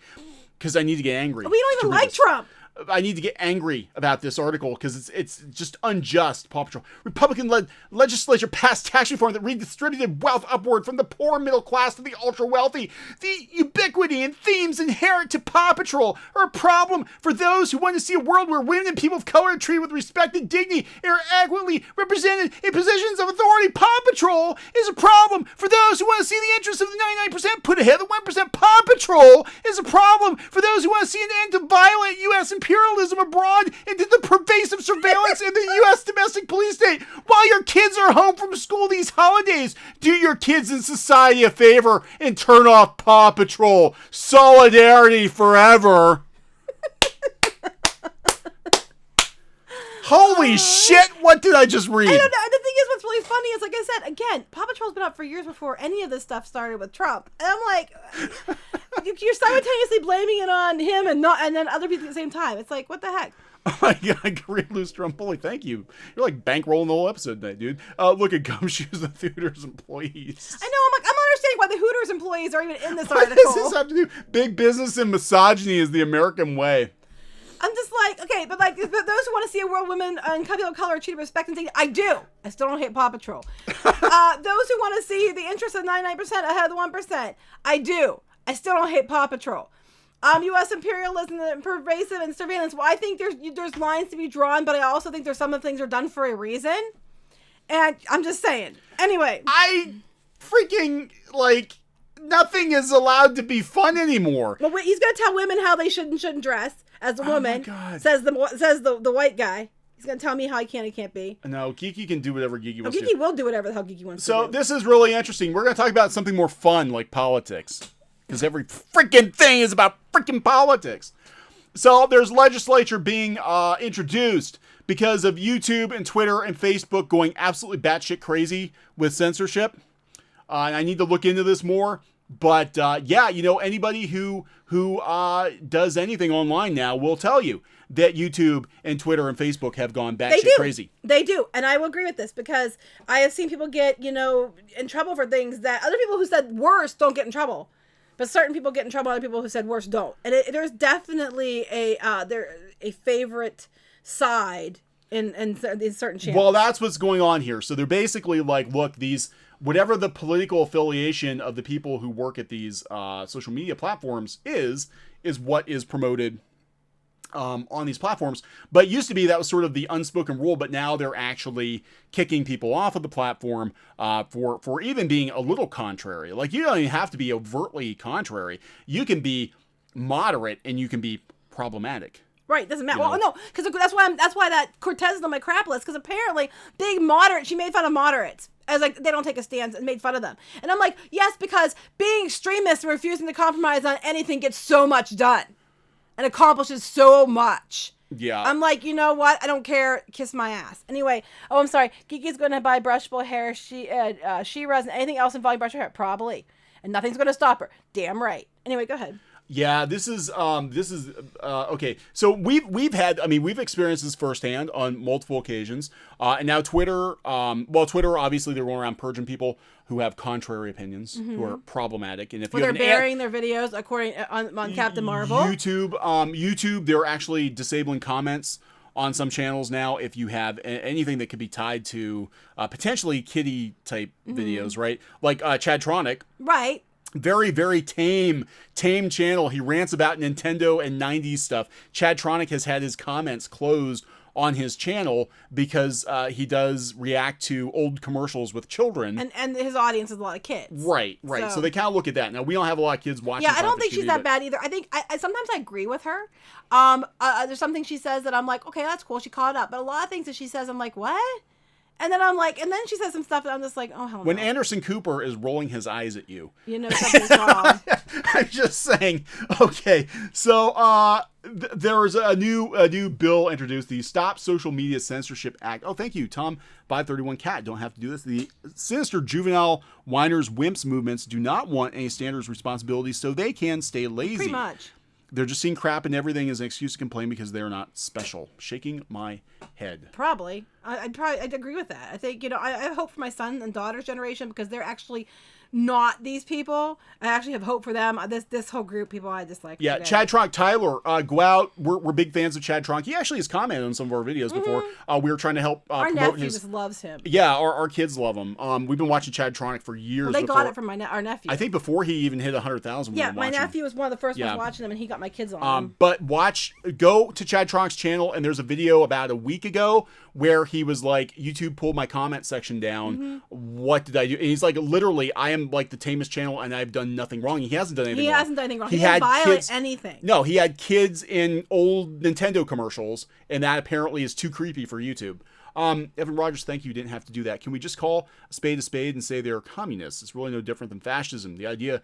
Because I need to get angry. We don't even like Trump. I need to get angry about this article because it's just unjust. Paw Patrol. Republican-led legislature passed tax reform that redistributed wealth upward from the poor middle class to the ultra-wealthy. The ubiquity and themes inherent to Paw Patrol are a problem for those who want to see a world where women and people of color are treated with respect and dignity and are adequately represented in positions of authority. Paw Patrol is a problem for those who want to see the interests of the 99% put ahead of the 1%. Paw Patrol is a problem for those who want to see an end to violent U.S. imperialism abroad and to the pervasive surveillance in the U.S. domestic police state. While your kids are home from school these holidays, do your kids and society a favor and turn off Paw Patrol. Solidarity forever. Holy shit, what did I just read? I don't know. The thing is, what's really funny is, like I said, again, Paw Patrol's been up for years before any of this stuff started with Trump. And I'm like, you're simultaneously blaming it on him and then other people at the same time. It's like, what the heck? Oh my god, great loose Trumpoli, thank you. You're like bankrolling the whole episode tonight, dude. Look at Gumshoes, the Hooters employees. I know, I'm not understanding why the Hooters employees are even in this What article. does this have to do? Big business and misogyny is the American way. I'm just like, okay, but like, those who want to see a world women and people of color are treated with respect and dignity, I do. I still don't hate Paw Patrol. Those who want to see the interests of 99% ahead of the 1%, I do. I still don't hate Paw Patrol. U.S. imperialism and pervasive and surveillance. Well, I think there's lines to be drawn, but I also think there's some of the things are done for a reason. And I'm just saying. Anyway. I freaking, like, nothing is allowed to be fun anymore. Well, he's going to tell women how they should and shouldn't dress as a woman. Oh my God. Says the white guy. He's going to tell me how he can and can't be. No, Geeky can do whatever Geeky wants to Geeky do. will do whatever the hell Geeky wants to do. So this is really interesting. We're going to talk about something more fun, like politics. Because every freaking thing is about freaking politics. So there's legislature being introduced because of YouTube and Twitter and Facebook going absolutely batshit crazy with censorship. And I need to look into this more. But yeah, you know, anybody who does anything online now will tell you that YouTube and Twitter and Facebook have gone batshit crazy. They do. And I will agree with this because I have seen people get, you know, in trouble for things that other people who said worse don't get in trouble. But certain people get in trouble, other people who said worse don't. And there's definitely a favorite side in certain channels. Well, that's what's going on here. So they're basically like, look, whatever the political affiliation of the people who work at these social media platforms is what is promoted on these platforms. But it used to be that was sort of the unspoken rule, but now they're actually kicking people off of the platform for even being a little contrary. Like, you don't even have to be overtly contrary. You can be moderate and you can be problematic. Right, doesn't matter. You know? Well, no, because that's why that Cortez is on my crap list. Because apparently, being moderate, she made fun of moderates as like they don't take a stance and made fun of them. And I'm like, yes, because being extremist and refusing to compromise on anything gets so much done and accomplishes so much. Yeah. I'm like, you know what? I don't care. Kiss my ass. Anyway. Oh, I'm sorry. Geeky's going to buy brushable hair. She-Ra's and anything else involving brushable hair, probably, and nothing's going to stop her. Damn right. Anyway, go ahead. Yeah, this is okay. So we've experienced this firsthand on multiple occasions, and now Twitter. Twitter obviously they're going around purging people who have contrary opinions, who are problematic, and if they're burying their videos according on Captain Marvel. YouTube, they're actually disabling comments on some channels now if you have anything that could be tied to potentially kiddie type videos, right? Like Chadtronic, right? Very, very tame channel. He rants about Nintendo and 90s stuff. Chadtronic has had his comments closed on his channel because he does react to old commercials with children. And his audience is a lot of kids. Right. So they kind of look at that. Now, we don't have a lot of kids watching. Yeah, I don't think she's that bad either. I think I sometimes I agree with her. There's something she says that I'm like, okay, that's cool. She caught up. But a lot of things that she says, I'm like, what? And then I'm like, and then she says some stuff that I'm just like, oh, hell no. When Anderson Cooper is rolling his eyes at you. You know something's wrong. I'm just saying. Okay, so There's a new bill introduced, the Stop Social Media Censorship Act. Oh, thank you, Tom. 531 Cat. Don't have to do this. The sinister juvenile whiners, wimps movements do not want any standards responsibilities, so they can stay lazy. Pretty much. They're just seeing crap and everything as an excuse to complain because they're not special. Shaking my head. Probably. I'd agree with that. I think, I hope for my son and daughter's generation because they're actually not these people. I actually have hope for them. This whole group people I dislike. Yeah, Chad Tronk, Tyler, go out. We're big fans of Chad Tronk. He actually has commented on some of our videos before. We were trying to help our promote nephew just loves him. Yeah, our kids love him. We've been watching Chad Tronk for years. Well, they got it from our nephew. I think before he even hit 100,000. Yeah, my nephew was one of the first ones watching them, and he got my kids on him. But go to Chad Tronk's channel, and there's a video about a week ago where he was like, YouTube pulled my comment section down. What did I do? And he's like, literally, I am like the tamest channel, and I've done nothing wrong. He hasn't done anything wrong. He didn't violate anything. No, he had kids in old Nintendo commercials, and that apparently is too creepy for YouTube. Evan Rogers, thank you. You didn't have to do that. Can we just call a spade and say they're communists? It's really no different than fascism. The idea,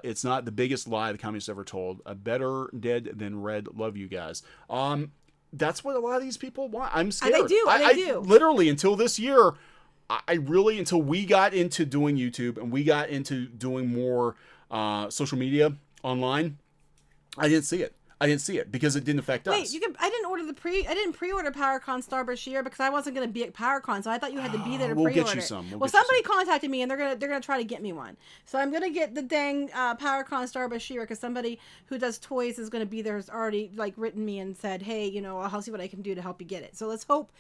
it's not the biggest lie the communists ever told. A better dead than red. Love you guys. That's what a lot of these people want. I'm scared. And they do. Literally, until this year, until we got into doing YouTube and we got into doing more social media online, I didn't see it because it didn't affect us. Wait, I didn't pre-order PowerCon Starburst year because I wasn't going to be at PowerCon, so I thought you had to be there to pre-order. We'll get you some. Somebody contacted me and they're gonna try to get me one. So I'm gonna get the dang PowerCon Starburst year because somebody who does toys is gonna be there has already written me and said, hey, I'll see what I can do to help you get it. So let's hope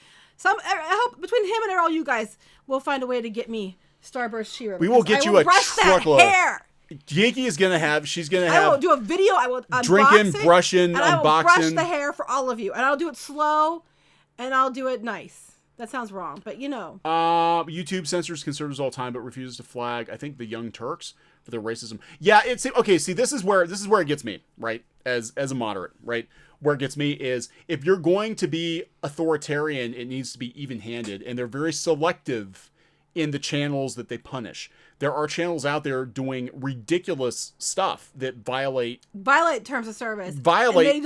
I hope between him and all you guys we'll find a way to get me Starburst She-Ra. We will get you a truckload. Hair. Geeky is gonna have. I will do a video. I will drinking, brushing, and unboxing. I will brush the hair for all of you, and I'll do it slow, and I'll do it nice. That sounds wrong, but YouTube censors conservatives all the time, but refuses to flag, I think, the Young Turks for their racism. Yeah, it's okay. See, this is where it gets me, right? As a moderate, right? Where it gets me is if you're going to be authoritarian, it needs to be even-handed, and they're very selective in the channels that they punish. There are channels out there doing ridiculous stuff that violate terms of service. Flagrantly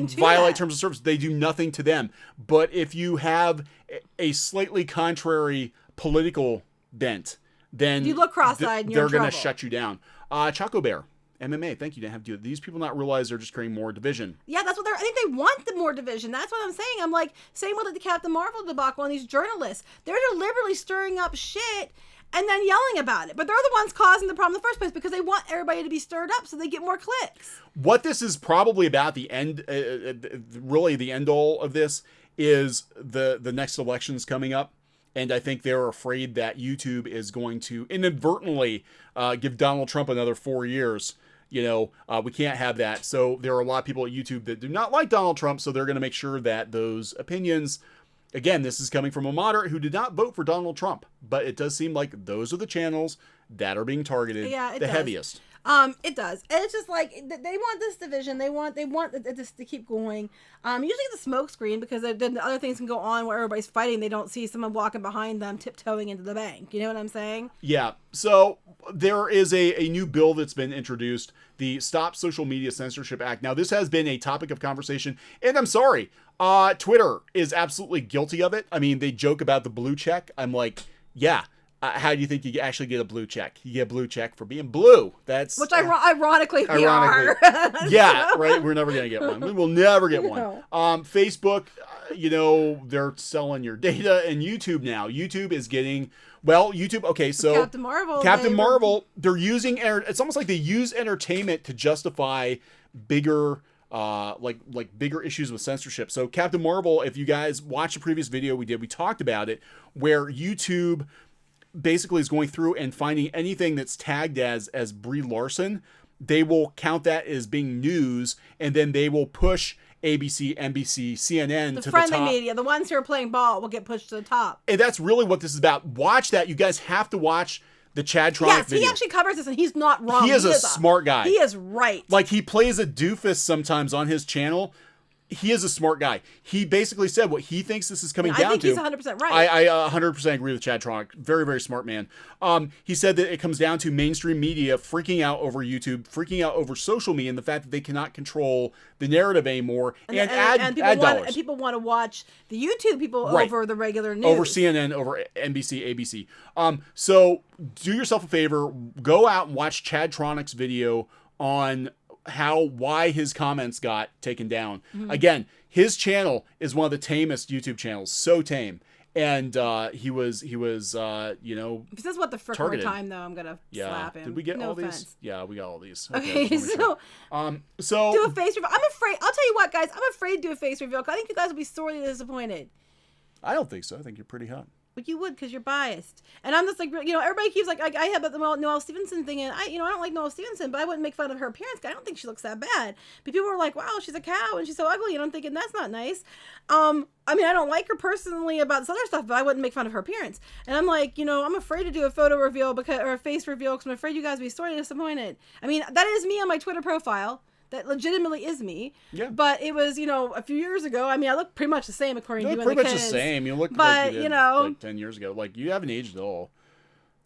violate terms of service. They do nothing to them. But if you have a slightly contrary political bent, then you look cross-eyed and they're going to shut you down. Choco Bear, MMA, thank you. Didn't have to do it. These people not realize they're just creating more division. Yeah, that's what I think they want, the more division. That's what I'm saying. I'm like, same with the Captain Marvel debacle and these journalists. They're deliberately stirring up shit and then yelling about it. But they're the ones causing the problem in the first place because they want everybody to be stirred up so they get more clicks. What this is probably about, the end, really the end all of this, is the next elections coming up. And I think they're afraid that YouTube is going to inadvertently give Donald Trump another 4 years. We can't have that. So there are a lot of people at YouTube that do not like Donald Trump. So they're going to make sure that those opinions, again, this is coming from a moderate who did not vote for Donald Trump, but it does seem like those are the channels that are being targeted heaviest. It does. And it's just like they want this division. They want this to keep going. Usually the smoke screen because then the other things can go on where everybody's fighting. They don't see someone walking behind them tiptoeing into the bank. You know what I'm saying? Yeah. So there is a new bill that's been introduced, the Stop Social Media Censorship Act. Now this has been a topic of conversation, and I'm sorry, Twitter is absolutely guilty of it. I mean, they joke about the blue check. I'm like, yeah. How do you think you actually get a blue check? You get a blue check for being blue. That's which ironically we are. Yeah, right. We're never gonna get one. We will never get one. Facebook, they're selling your data, and YouTube now. YouTube is getting YouTube. Okay, so Captain Marvel. They're using it's almost like they use entertainment to justify bigger. Bigger issues with censorship. So Captain Marvel, if you guys watch the previous video we did, we talked about it, where YouTube basically is going through and finding anything that's tagged as Brie Larson. They will count that as being news, and then they will push ABC, NBC, CNN to the top. The friendly media, the ones who are playing ball, will get pushed to the top. And that's really what this is about. Watch that. You guys have to watch the Chad Tronk video. He actually covers this, and he's not wrong. He is a smart guy. He is right. Like, he plays a doofus sometimes on his channel, he is a smart guy. He basically said what he thinks this is coming down to. I think he's 100% right. I 100% agree with Chad Tronic. Very, very smart man. He said that it comes down to mainstream media freaking out over YouTube, freaking out over social media, and the fact that they cannot control the narrative anymore and ad dollars. And people want to watch the YouTube people Right. over the regular news. Over CNN, over NBC, ABC. So do yourself a favor. Go out and watch Chad Tronic's video on why his comments got taken down. Again, his channel is one of the tamest YouTube channels. So tame. And he was you know, If he says what the frick more targeted. time, though, I'm going to slap him. Did we get No all these? offense. Yeah, we got all these. Okay, just wanna make so sure. do a face reveal. I'm afraid. I'll tell you what, guys. I'm afraid to do a face reveal because I think you guys will be sorely disappointed. I don't think so. I think you're pretty hot. But you would because you're biased. And I'm just like, you know, everybody keeps like, I have the Noelle Stevenson thing, and I don't like Noelle Stevenson, but I wouldn't make fun of her appearance. I don't think she looks that bad. But people were like, wow, she's a cow and she's so ugly, and I'm thinking that's not nice. I mean, I don't like her personally about this other stuff, but I wouldn't make fun of her appearance. And I'm like, you know, I'm afraid to do a photo reveal or a face reveal because I'm afraid you guys will be sorely disappointed. I mean, that is me on my Twitter profile. That legitimately is me. Yeah. But it was, you know, a few years ago. I mean, I look pretty much the same according to you. You look pretty much the same. You look like you did like 10 years ago. Like, you haven't aged at all.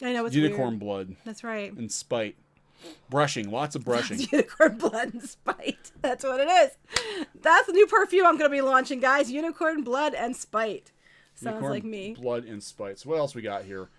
I know, it's Unicorn weird. blood. That's right. And spite. Brushing. Lots of brushing. Unicorn blood and spite. That's what it is. That's the new perfume I'm going to be launching, guys. Unicorn blood and spite. Sounds Unicorn like me. Blood and spite. So what else we got here?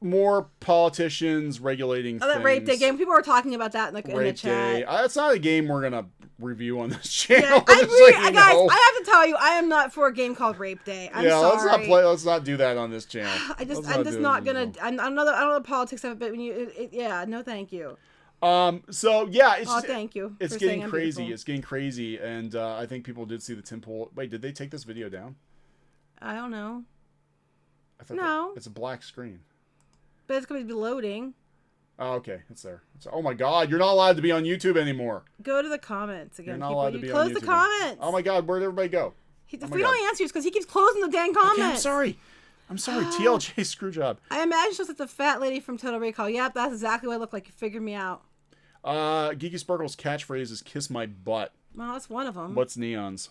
More politicians regulating things. That Rape Day game. People were talking about that in the Rape chat. Day. It's not a game we're gonna review on this channel. Yeah, guys, I have to tell you, I am not for a game called Rape Day. I'm sorry. Let's not do that on this channel. I'm just not gonna. I don't know the politics of it, but when no, thank you. So yeah, it's thank you. It's getting crazy. It's getting crazy, and I think people did see the Timpool. Wait, did they take this video down? I don't know. I thought No. it's a black screen. But it's going to be loading. Oh, okay. It's there. Oh my God, you're not allowed to be on YouTube anymore. Go to the comments again. You're not allowed to be on YouTube. Close the comments. Oh my God, where'd everybody go? If we don't answer, it's because he keeps closing the dang comments. Okay, I'm sorry. TLJ Screwjob. I imagine she's like the fat lady from Total Recall. Yep, that's exactly what I look like. You figured me out. Geeky Sparkle's catchphrase is "kiss my butt." Well, that's one of them. What's Neon's?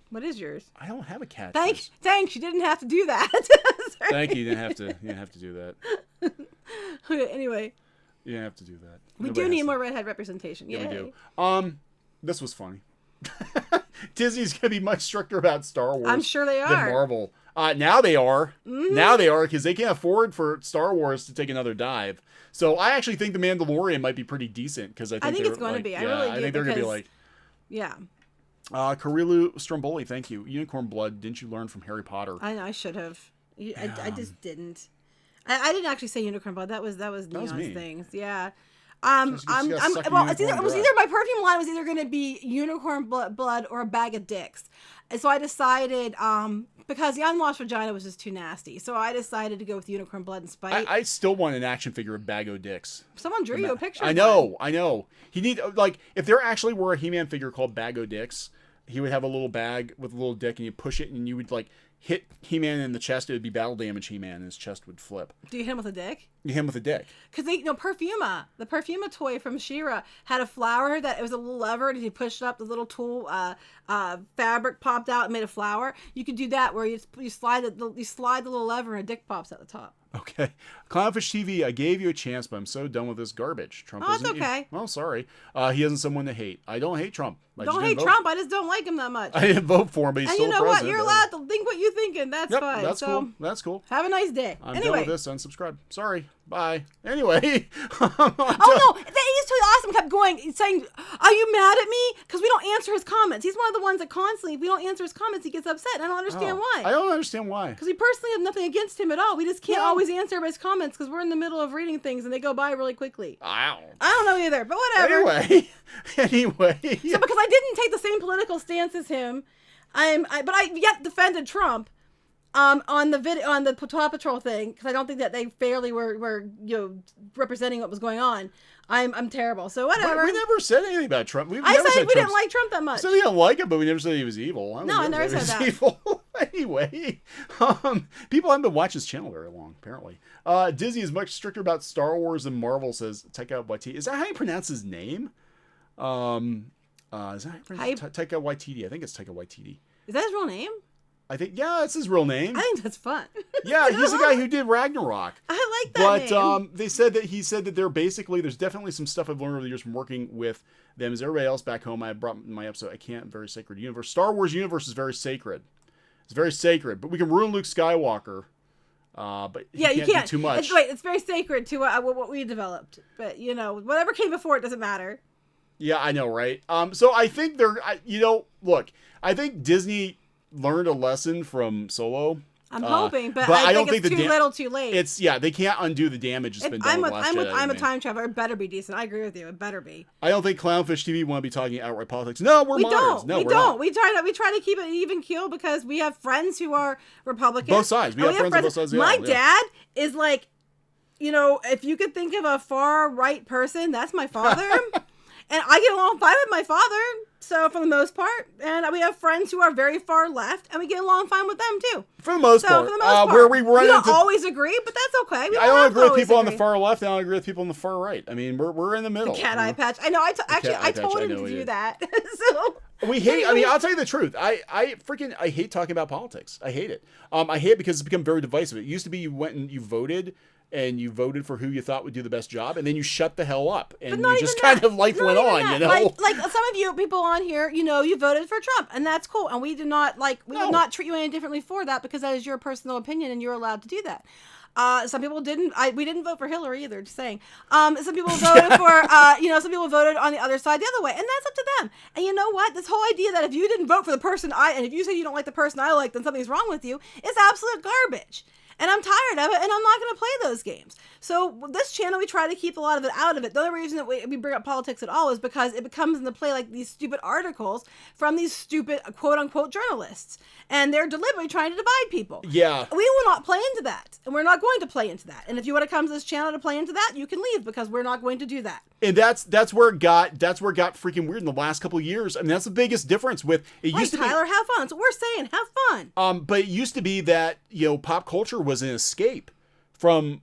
What is yours? I don't have a catchphrase. Thanks. You didn't have to do that. Thank you. You didn't have to do that. Okay, anyway. You didn't have to do that. We do need more redhead representation. Yeah, we do. This was funny. Disney's gonna be much stricter about Star Wars. I'm sure they are. Than Marvel. Now they are. Mm-hmm. Now they are because they can't afford for Star Wars to take another dive. So I actually think the Mandalorian might be pretty decent because I think it's going to be. I really do. I think they're gonna be like. Yeah. Karilu Stromboli, thank you. Unicorn blood. Didn't you learn from Harry Potter? I know. I should have. I just didn't. I didn't actually say unicorn blood. That was Neon's things. Yeah. Well, it's either my perfume line was either going to be unicorn blood or a bag of dicks. And so I decided, because the unwashed vagina was just too nasty. So I decided to go with unicorn blood and spite. I still want an action figure of Bag o' Dicks. Someone drew you a picture. I know. He need if there actually were a He-Man figure called Bag o' Dicks, he would have a little bag with a little dick and you push it and you would hit He-Man in the chest. It would be battle damage He-Man and his chest would flip. Do you hit him with a dick? You hit him with a dick. Because Perfuma, the Perfuma toy from She-Ra had a flower that it was a little lever, and if you pushed it up, the little tool fabric popped out and made a flower. You could do that where you slide the little lever and a dick pops at the top. Okay. Clownfish TV, I gave you a chance, but I'm so done with this garbage. Trump isn't okay. Well, sorry. He isn't someone to hate. I don't hate Trump. Don't hate Trump. I just don't like him that much. I didn't vote for him, but he's still president. And you know what? You're allowed to think what you're thinking. That's fine. That's cool. That's cool. Have a nice day. I'm done with this. Unsubscribe. Sorry. Bye. Anyway. Oh, no. He's totally awesome. Kept going, saying, are you mad at me? Because we don't answer his comments. He's one of the ones that constantly, if we don't answer his comments, he gets upset. And I don't understand why. I don't understand why. Because we personally have nothing against him at all. We just can't always answer everybody's comments because we're in the middle of reading things and they go by really quickly. I don't know either, but whatever. Anyway. So because I didn't take the same political stance as him, but I yet defended Trump. On the Paw Patrol thing, because I don't think that they fairly were representing what was going on. I'm terrible. So whatever. We never said anything about Trump. I said we didn't like Trump that much. So we didn't like him, but we never said he was evil. No, I never said that. Evil. Anyway, people haven't been watching this channel very long, apparently. Disney is much stricter about Star Wars than Marvel, says Taika Waititi. Is that how you pronounce his name? Is that Hype. Taika Waititi? I think it's Taika Waititi. Is that his real name? I think, yeah, it's his real name. I think that's fun. Yeah, he's the guy who did Ragnarok. I like that name. But he said that there's definitely some stuff I've learned over the years from working with them as everybody else back home. I brought my episode, I can't, very sacred universe. Star Wars universe is very sacred. It's very sacred, but we can ruin Luke Skywalker. But yeah, you can't do too much. It's very sacred to what we developed. But, whatever came before it doesn't matter. Yeah, I know, right? So I think look, I think Disney learned a lesson from Solo. I'm hoping, but I don't think it's too little too late. They can't undo the damage that's been done with Last Jedi. I'm a time traveler. It better be decent. I agree with you. It better be. I don't think Clownfish TV want to be talking outright politics. No, we're moderns. No, we don't. We try to keep it even keel because we have friends who are Republicans. Both sides. We have friends on both sides of the aisle. My dad is like, if you could think of a far right person, that's my father. And I get along fine with my father, so for the most part. And we have friends who are very far left, and we get along fine with them too. For the most part. Where we don't always agree, but that's okay. I don't agree with people on the far left, and I don't agree with people on the far right. I mean, we're in the middle. The cat eye patch. I know. I told him to do that. So we hate. I mean, I'll tell you the truth. I hate talking about politics. I hate it. I hate it because it's become very divisive. It used to be you went and you voted. And you voted for who you thought would do the best job, and then you shut the hell up, and you just kind of life went on, Like some of you people on here, you voted for Trump, and that's cool, and we do not we will not treat you any differently for that because that is your personal opinion, and you're allowed to do that. Some people didn't. We didn't vote for Hillary either. Just saying. Some people voted for. Some people voted on the other side the other way, and that's up to them. And you know what? This whole idea that if you didn't vote for the person and if you say you don't like the person I like, then something's wrong with you is absolute garbage. And I'm tired of it, and I'm not going to play those games. So this channel, we try to keep a lot of it out of it. The only reason that we bring up politics at all is because it becomes into play like these stupid articles from these stupid quote-unquote journalists. And they're deliberately trying to divide people. Yeah. We will not play into that. And we're not going to play into that. And if you want to come to this channel to play into that, you can leave because we're not going to do that. And that's where it got freaking weird in the last couple of years. I mean, that's the biggest difference with it. Used to Tyler, have fun. That's what we're saying. Have fun. But it used to be that pop culture was an escape from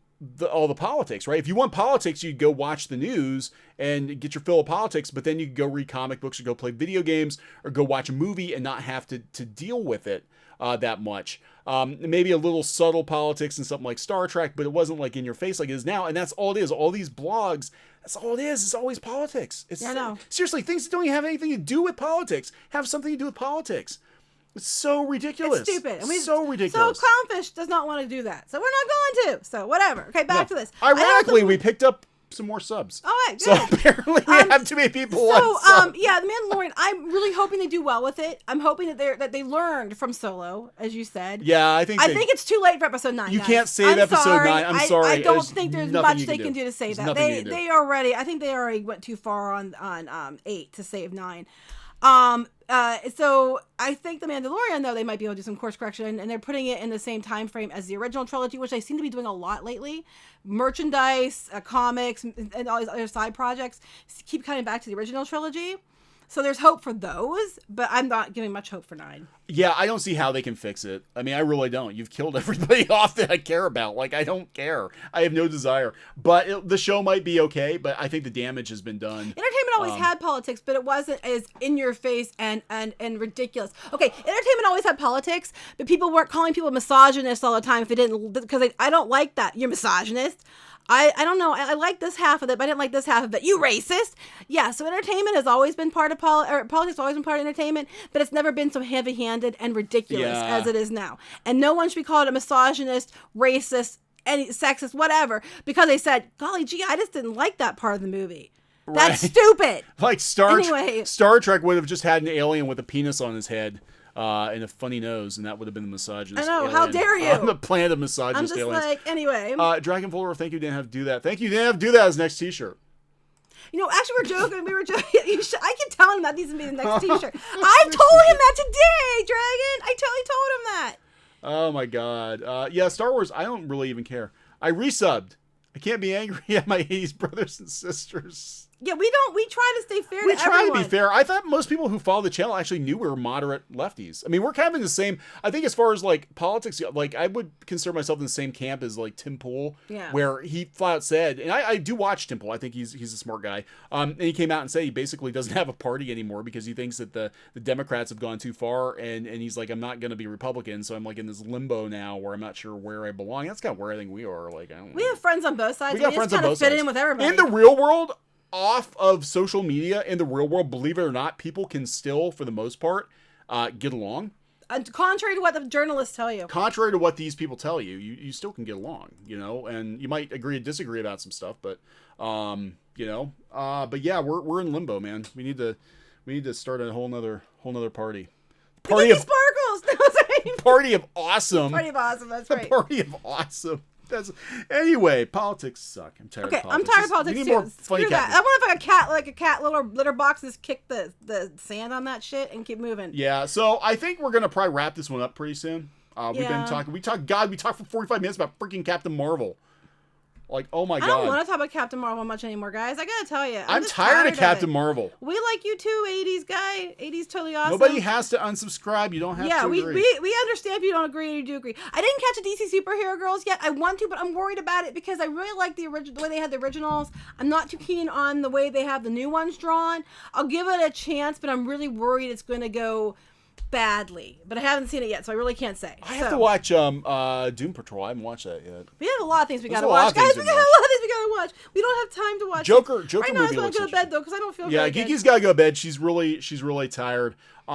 all the politics, right? If you want politics, you'd go watch the news and get your fill of politics, but then you could go read comic books or go play video games or go watch a movie and not have to deal with it that much. Maybe a little subtle politics and something like Star Trek, but it wasn't like in your face like it is now. And that's all it is. All these blogs, that's all it is. It's always politics. Seriously, things that don't even have anything to do with politics have something to do with politics. It's so ridiculous. It's stupid. So ridiculous. So Clownfish does not want to do that. So we're not going to. So whatever. Okay, back to this. Ironically, we picked up some more subs. All right, good. So apparently we have too many people on sub. Yeah, The Mandalorian, I'm really hoping they do well with it. I'm hoping that they learned from Solo, as you said. Yeah, I think it's too late for episode 9. You can't save episode 9. I'm sorry. I don't think there's much they can do to save that. They already went too far on 8 to save 9. So I think The Mandalorian, though, they might be able to do some course correction, and they're putting it in the same time frame as the original trilogy, which they seem to be doing a lot lately. Merchandise, comics, and all these other side projects keep coming back to the original trilogy. So there's hope for those, but I'm not giving much hope for 9. Yeah, I don't see how they can fix it. I mean, I really don't. You've killed everybody off that I care about. Like, I don't care. I have no desire. But the show might be okay, but I think the damage has been done. Entertainment always had politics, but it wasn't as in your face and ridiculous. Okay, entertainment always had politics, but people weren't calling people misogynists all the time if they didn't, because I don't like that. You're misogynist. I don't know. I like this half of it, but I didn't like this half of it. You racist. Yeah, so entertainment has always been part of politics has always been part of entertainment, but it's never been so heavy-handed and ridiculous as it is now. And no one should be called a misogynist, racist, any sexist, whatever, because they said, golly gee, I just didn't like that part of the movie. That's stupid. Like Star Trek would have just had an alien with a penis on his head. And a funny nose, and that would have been the misogynist. I know, alien. How dare you? On the planet of misogynist I'm just aliens. like, anyway. Dragon Follower, thank you, didn't have to do that. Thank you, didn't have to do that as next t-shirt. Actually, we're joking. I keep telling him that needs to be the next t-shirt. I told him that today, Dragon. I totally told him that. Oh, my God. Yeah, Star Wars, I don't really even care. I resubbed. I can't be angry at my 80s brothers and sisters. Yeah, we try to stay fair We to try everyone. to be fair. I thought most people who follow the channel actually knew we were moderate lefties. I mean, we're kind of in the same, I think as far as like politics, like I would consider myself in the same camp as like Tim Pool, Yeah. where he flat out said, and I do watch Tim Pool. I think he's a smart guy. And he came out and said he basically doesn't have a party anymore because he thinks that the Democrats have gone too far. And he's like, I'm not going to be Republican. So I'm like in this limbo now where I'm not sure where I belong. That's kind of where I think we are. Like, I don't know. We have friends on both sides. We got We friends just on kind of both fit sides. in with everybody. In the real world, off of social media, in the real world, believe it or not, people can still, for the most part, get along. Contrary to what the journalists tell you. Contrary to what these people tell you, you still can get along, you know, and you might agree or disagree about some stuff, but, you know, but yeah, we're in limbo, man. We need to start a whole nother party. Party of sparkles. No, sorry. Party of awesome. Party of awesome. That's right. Party of awesome. Anyway, politics suck. I'm tired of politics. I'm tired of politics we need too. more funny Screw that. I want to have like a cat litter box, just kick the sand on that shit and keep moving. Yeah, so I think we're gonna probably wrap this one up pretty soon. We've been talking. We talked for 45 minutes about freaking Captain Marvel. Like, oh my god. I don't want to talk about Captain Marvel much anymore, guys. I gotta tell you, I'm just tired of Captain it. Marvel. We like you too, 80s guy. 80s totally awesome. Nobody has to unsubscribe. You don't have to agree. we understand if you don't agree or you do agree. I didn't catch a DC Superhero Girls yet. I want to, but I'm worried about it because I really like the way they had the originals. I'm not too keen on the way they have the new ones drawn. I'll give it a chance, but I'm really worried it's going to go badly. But I haven't seen it yet, so I really can't say. I have to watch Doom Patrol. I haven't watched that yet. We have a lot of things we There's gotta a lot watch, of things guys. we We got a lot of things we gotta watch. We don't have time to watch Joker right now. I movie just want looks to go to bed though because I don't feel Yeah, very Geeky's good. got to go to bed. She's really tired. So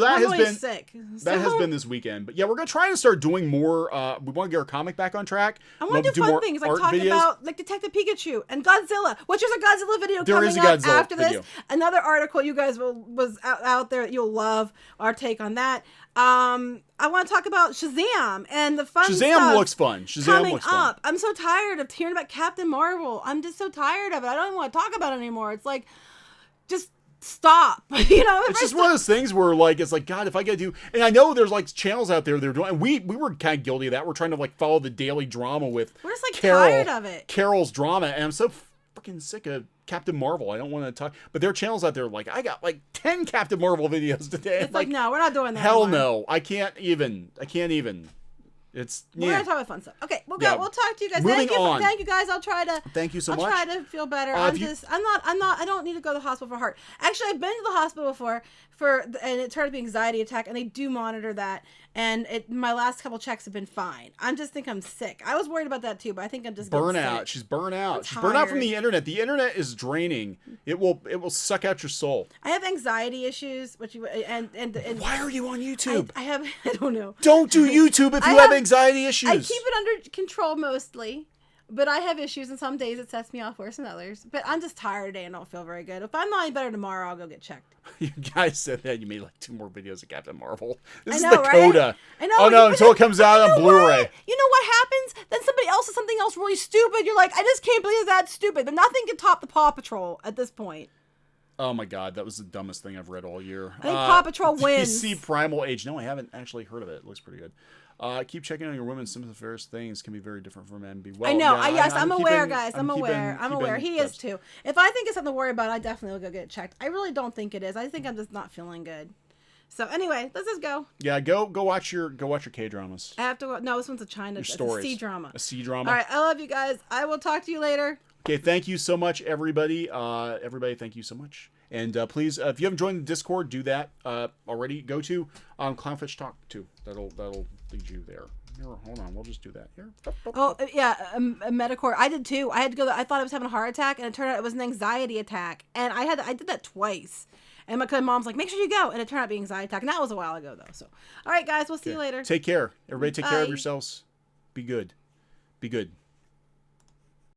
that I'm has really been sick. that has been this weekend. But yeah, we're gonna try to start doing more. We want to get our comic back on track. I want to do fun more things like art talk videos. about like Detective Pikachu and Godzilla, which is a Godzilla video There coming is a up Godzilla after this. video. Another article you guys was out there that you'll love our take on that. I want to talk about Shazam and the fun Shazam stuff looks fun. Shazam coming looks fun. up. I'm so tired of hearing about Captain Marvel. I'm just so tired of it. I don't even want to talk about it anymore. It's like, just stop. You know, It's just one of those things where like it's like God, if I gotta do, and I know there's like channels out there that are doing, and we were kind of guilty of that. We're trying to like follow the daily drama with We're just like Carol, tired of it. Carol's drama, and I'm so freaking sick of Captain Marvel. I don't want to talk, but there are channels out there like I got like 10 Captain Marvel videos today. It's like, no, we're not doing that. Hell anymore. no, I can't even. It's We're gonna talk about fun stuff. Okay, we'll go. Yeah. We'll talk to you guys. Moving on. Thank you guys. I'll try to. Thank you so much. I'll try to feel better. I don't need to go to the hospital for heart. Actually, I've been to the hospital before and it turned out to be anxiety attack, and they do monitor that. And my last couple checks have been fine. I just think I'm sick. I was worried about that too, but I think I'm just burnout. sick. She's burnt out. I'm She's burnt out from tired. the internet. The internet is draining. It will suck out your soul. I have anxiety issues, and Why are you on YouTube? I have. I don't know. Don't do YouTube if you have anxiety issues. I keep it under control mostly, but I have issues, and some days it sets me off worse than others. But I'm just tired today and don't feel very good. If I'm not any better tomorrow, I'll go get checked. You guys said that you made like 2 more videos of Captain Marvel. This is I know, the right? coda. I know. Oh no, But until it comes out on Blu-ray. You know what happens? Then somebody else says something else really stupid. You're like, I just can't believe that's stupid. But nothing can top the Paw Patrol at this point. Oh my god, that was the dumbest thing I've read all year. I think Paw Patrol wins. DC Primal Age. No, I haven't actually heard of it. It looks pretty good. Keep checking on your women's sympathetic things can be very different from men. Well, I know. yeah, Yes, I'm aware, keeping- guys. I'm aware. I'm aware. He is too. If I think it's something to worry about, I definitely will go get it checked. I really don't think it is. I think I'm just not feeling good. So anyway, let's just go. Yeah, go watch your K dramas. I have to go. No, this one's a China. It's a C drama. A C drama. All right. I love you guys. I will talk to you later. Okay, thank you so much, everybody. Everybody, thank you so much. And please, if you haven't joined the Discord, do that already. Go to Clownfish Talk too. That'll lead you there. Here, hold on, we'll just do that here. Oh yeah, a Medicore. I did too. I had to go. I thought I was having a heart attack, and it turned out it was an anxiety attack. And I did that twice. And my mom's like, make sure you go. And it turned out to be an anxiety attack. And that was a while ago though. So, all right, guys, we'll see you later. Take care. Everybody, take care of Bye. yourselves. Be good. Be good.